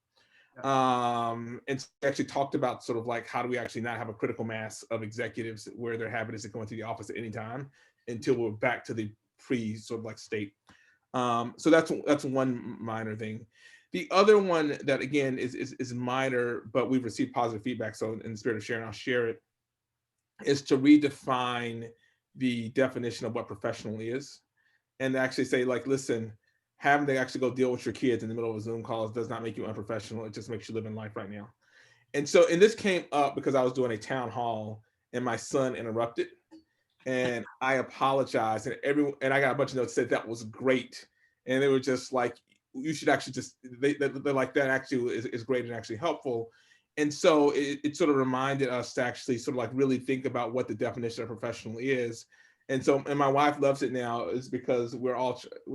Speaker 3: And so we actually talked about sort of like, how do we actually not have a critical mass of executives where their habit is to go into the office at any time until we're back to the pre sort of like state. So that's one minor thing. The other one that again is minor, but we've received positive feedback. So in the spirit of sharing, I'll share it, is to redefine the definition of what professional is, and actually say, like, listen, having to actually go deal with your kids in the middle of a Zoom call does not make you unprofessional. It just makes you live in life right now. And so, and this came up because I was doing a town hall and my son interrupted, and I apologized, and I got a bunch of notes that said that was great, and they were just like, you should actually just, they're like, that actually is great and actually helpful. And so it sort of reminded us to actually sort of like really think about what the definition of professional is. And so, and my wife loves it now, is because we're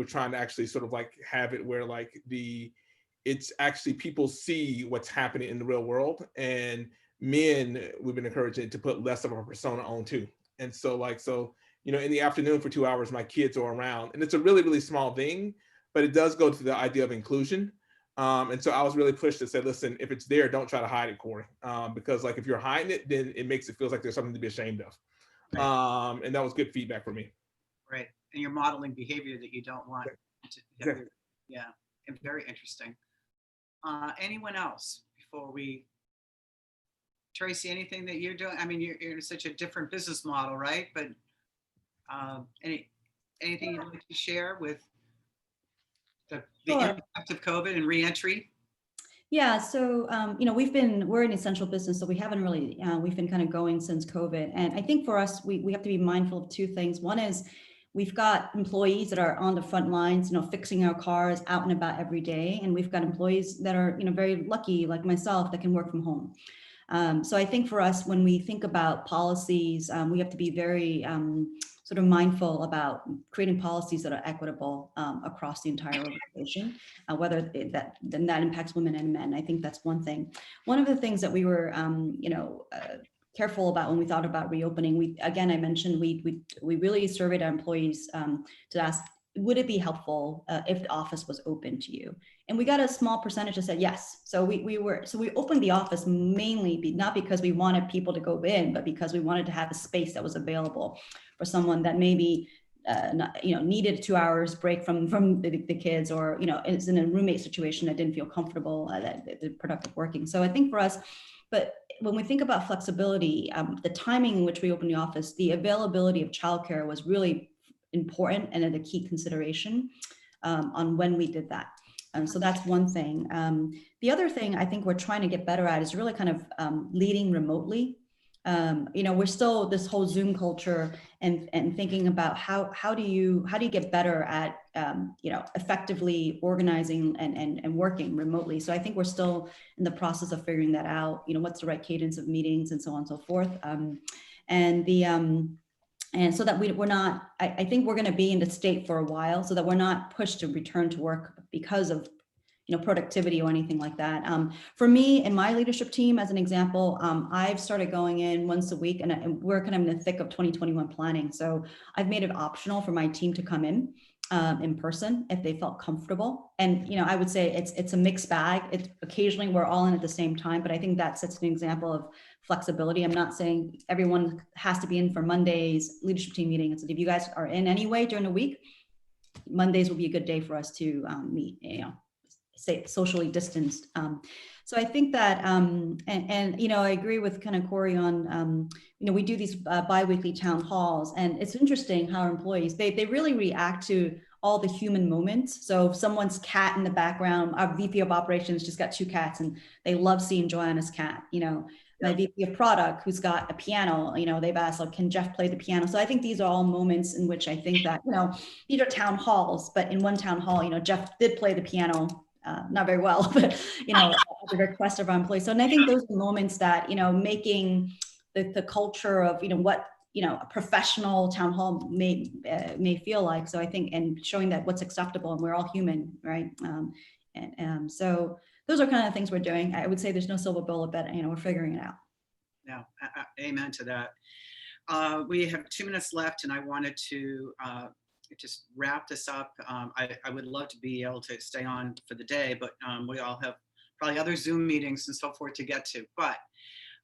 Speaker 3: trying to actually sort of like have it where like it's actually people see what's happening in the real world, and men, we've been encouraging to put less of a persona on too. And so in the afternoon for 2 hours, my kids are around, and it's a really, really small thing, but it does go to the idea of inclusion. And so I was really pushed to say, listen, if it's there, don't try to hide it, Corey. Because like if you're hiding it, then it makes it feels like there's something to be ashamed of. Right. And that was good feedback for me.
Speaker 1: Right. And you're modeling behavior that you don't want. Yeah. And very interesting. Anyone else before we, Tracy, anything that you're doing? I mean, you're in such a different business model, right? But anything you'd like to share with the impact of COVID and reentry?
Speaker 6: Yeah, so we're an essential business, so we haven't really we've been kind of going since COVID, and I think for us we have to be mindful of two things. One is we've got employees that are on the front lines, fixing our cars out and about every day, and we've got employees that are very lucky, like myself, that can work from home. So I think for us, when we think about policies, we have to be very sort of mindful about creating policies that are equitable across the entire organization, whether that impacts women and men. I think that's one thing. One of the things that we were, careful about when we thought about reopening, I mentioned we really surveyed our employees to ask, would it be helpful if the office was open to you? And we got a small percentage that said yes. So we opened the office mainly not because we wanted people to go in, but because we wanted to have a space that was available for someone that maybe needed 2 hours break from the kids, or is in a roommate situation that didn't feel comfortable, that productive working. So I think for us, but when we think about flexibility, the timing in which we opened the office, the availability of childcare was really important and a key consideration. on when we did that. So that's one thing. The other thing I think we're trying to get better at is really kind of leading remotely. We're still this whole Zoom culture and thinking about how do you get better at effectively organizing and working remotely. So I think we're still in the process of figuring that out. What's the right cadence of meetings and so on and so forth. And so that we're not, I think we're going to be in the state for a while, so that we're not pushed to return to work because of productivity or anything like that. For me and my leadership team, as an example, I've started going in once a week, and we're kind of in the thick of 2021 planning. So I've made it optional for my team to come in person if they felt comfortable. And I would say it's a mixed bag. It's occasionally we're all in at the same time, but I think that sets an example of flexibility. I'm not saying everyone has to be in for Monday's leadership team meeting. It's if you guys are in anyway during the week, Mondays will be a good day for us to meet. Say socially distanced. So I think that, I agree with kind of Corey on, we do these bi-weekly town halls, and it's interesting how our employees, they really react to all the human moments. So if someone's cat in the background, our VP of operations just got 2 cats and they love seeing Joanna's cat, my VP of product who's got a piano, they've asked, like, can Jeff play the piano? So I think these are all moments in which I think that, these are town halls, but in one town hall, Jeff did play the piano. Not very well, but at the request of our employees. So, and I think those are moments that making the culture of what a professional town hall may feel like. So I think, and showing that what's acceptable, and we're all human, right? So those are kind of things we're doing. I would say there's no silver bullet, but we're figuring it out.
Speaker 1: Yeah, amen to that. We have 2 minutes left, and I wanted to just wrap this up. I would love to be able to stay on for the day, but we all have probably other Zoom meetings and so forth to get to. But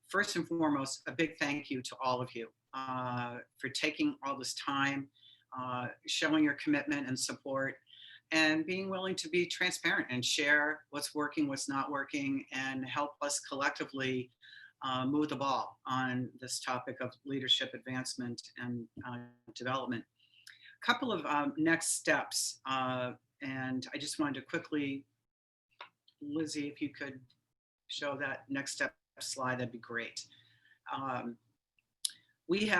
Speaker 1: first and foremost, a big thank you to all of you for taking all this time, showing your commitment and support, and being willing to be transparent and share what's working, what's not working, and help us collectively move the ball on this topic of leadership advancement and development. Couple of next steps, and I just wanted to quickly, Lizzie, if you could show that next step slide, that'd be great. We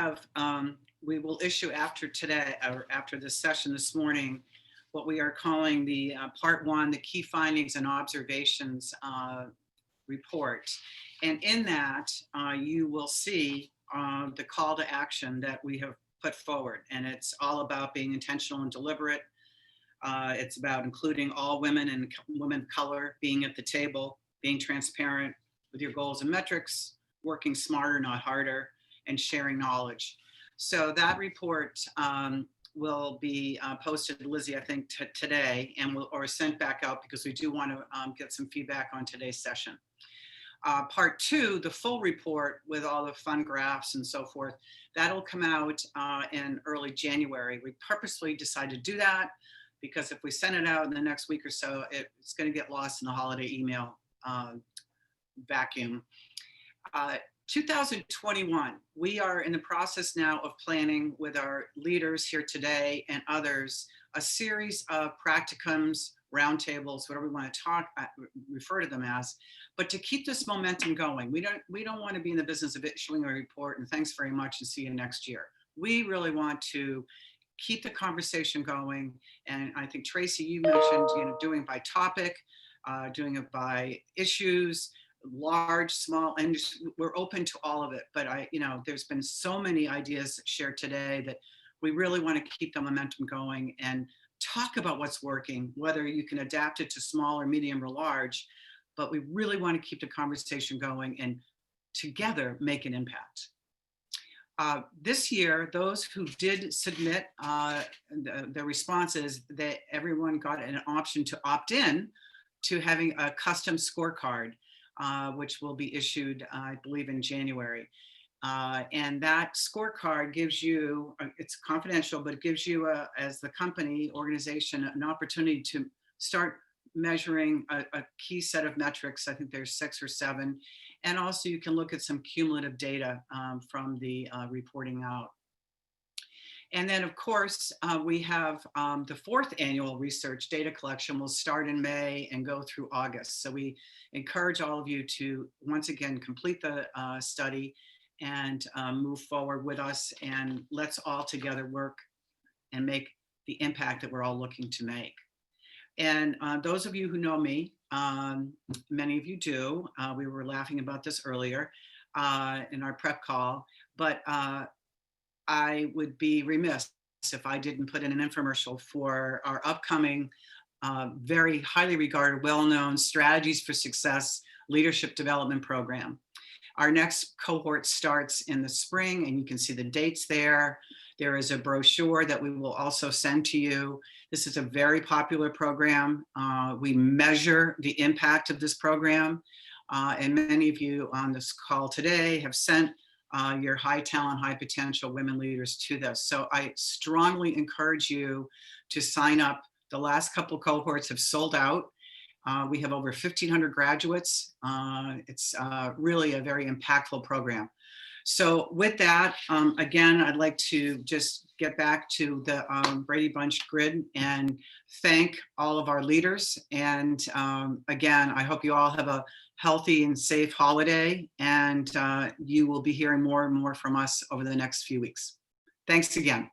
Speaker 1: will issue after today, or after this session this morning, what we are calling the part 1, the key findings and observations report. And in that, you will see the call to action that we have put forward, and it's all about being intentional and deliberate. It's about including all women and women of color, being at the table, being transparent with your goals and metrics, working smarter, not harder, and sharing knowledge. So that report will be posted, Lizzie, I think today, and or sent back out, because we do want to get some feedback on today's session. Part 2, the full report with all the fun graphs and so forth, that'll come out in early January. We purposely decided to do that because if we send it out in the next week or so, it's going to get lost in the holiday email vacuum. 2021, we are in the process now of planning with our leaders here today and others a series of practicums, roundtables, whatever we want to refer to them as, but to keep this momentum going. We don't want to be in the business of issuing a report and thanks very much and see you next year. We really want to keep the conversation going. And I think Tracy, you mentioned, doing it by topic, doing it by issues, large, small, and we're open to all of it. But there's been so many ideas shared today that we really want to keep the momentum going and talk about what's working, whether you can adapt it to small or medium or large, but we really want to keep the conversation going and together make an impact. This year, those who did submit their responses, that everyone got an option to opt in to having a custom scorecard, which will be issued, I believe, in January. And that scorecard gives you, it's confidential, but it gives you, as the company organization, an opportunity to start measuring a key set of metrics. I think there's 6 or 7. And also you can look at some cumulative data from the reporting out. And then, of course, we have the 4th annual research data collection will start in May and go through August. So we encourage all of you to, once again, complete the study and move forward with us, and let's all together work and make the impact that we're all looking to make. And those of you who know me, many of you do, we were laughing about this earlier in our prep call, but I would be remiss if I didn't put in an infomercial for our upcoming, very highly regarded, well-known Strategies for Success Leadership Development Program. Our next cohort starts in the spring, and you can see the dates there. There is a brochure that we will also send to you. This is a very popular program. We measure the impact of this program, and many of you on this call today have sent your high talent, high potential women leaders to this. So I strongly encourage you to sign up. The last couple cohorts have sold out. We have over 1,500 graduates. It's really a very impactful program. So with that, again, I'd like to just get back to the Brady Bunch grid and thank all of our leaders. And again, I hope you all have a healthy and safe holiday, and you will be hearing more and more from us over the next few weeks. Thanks again.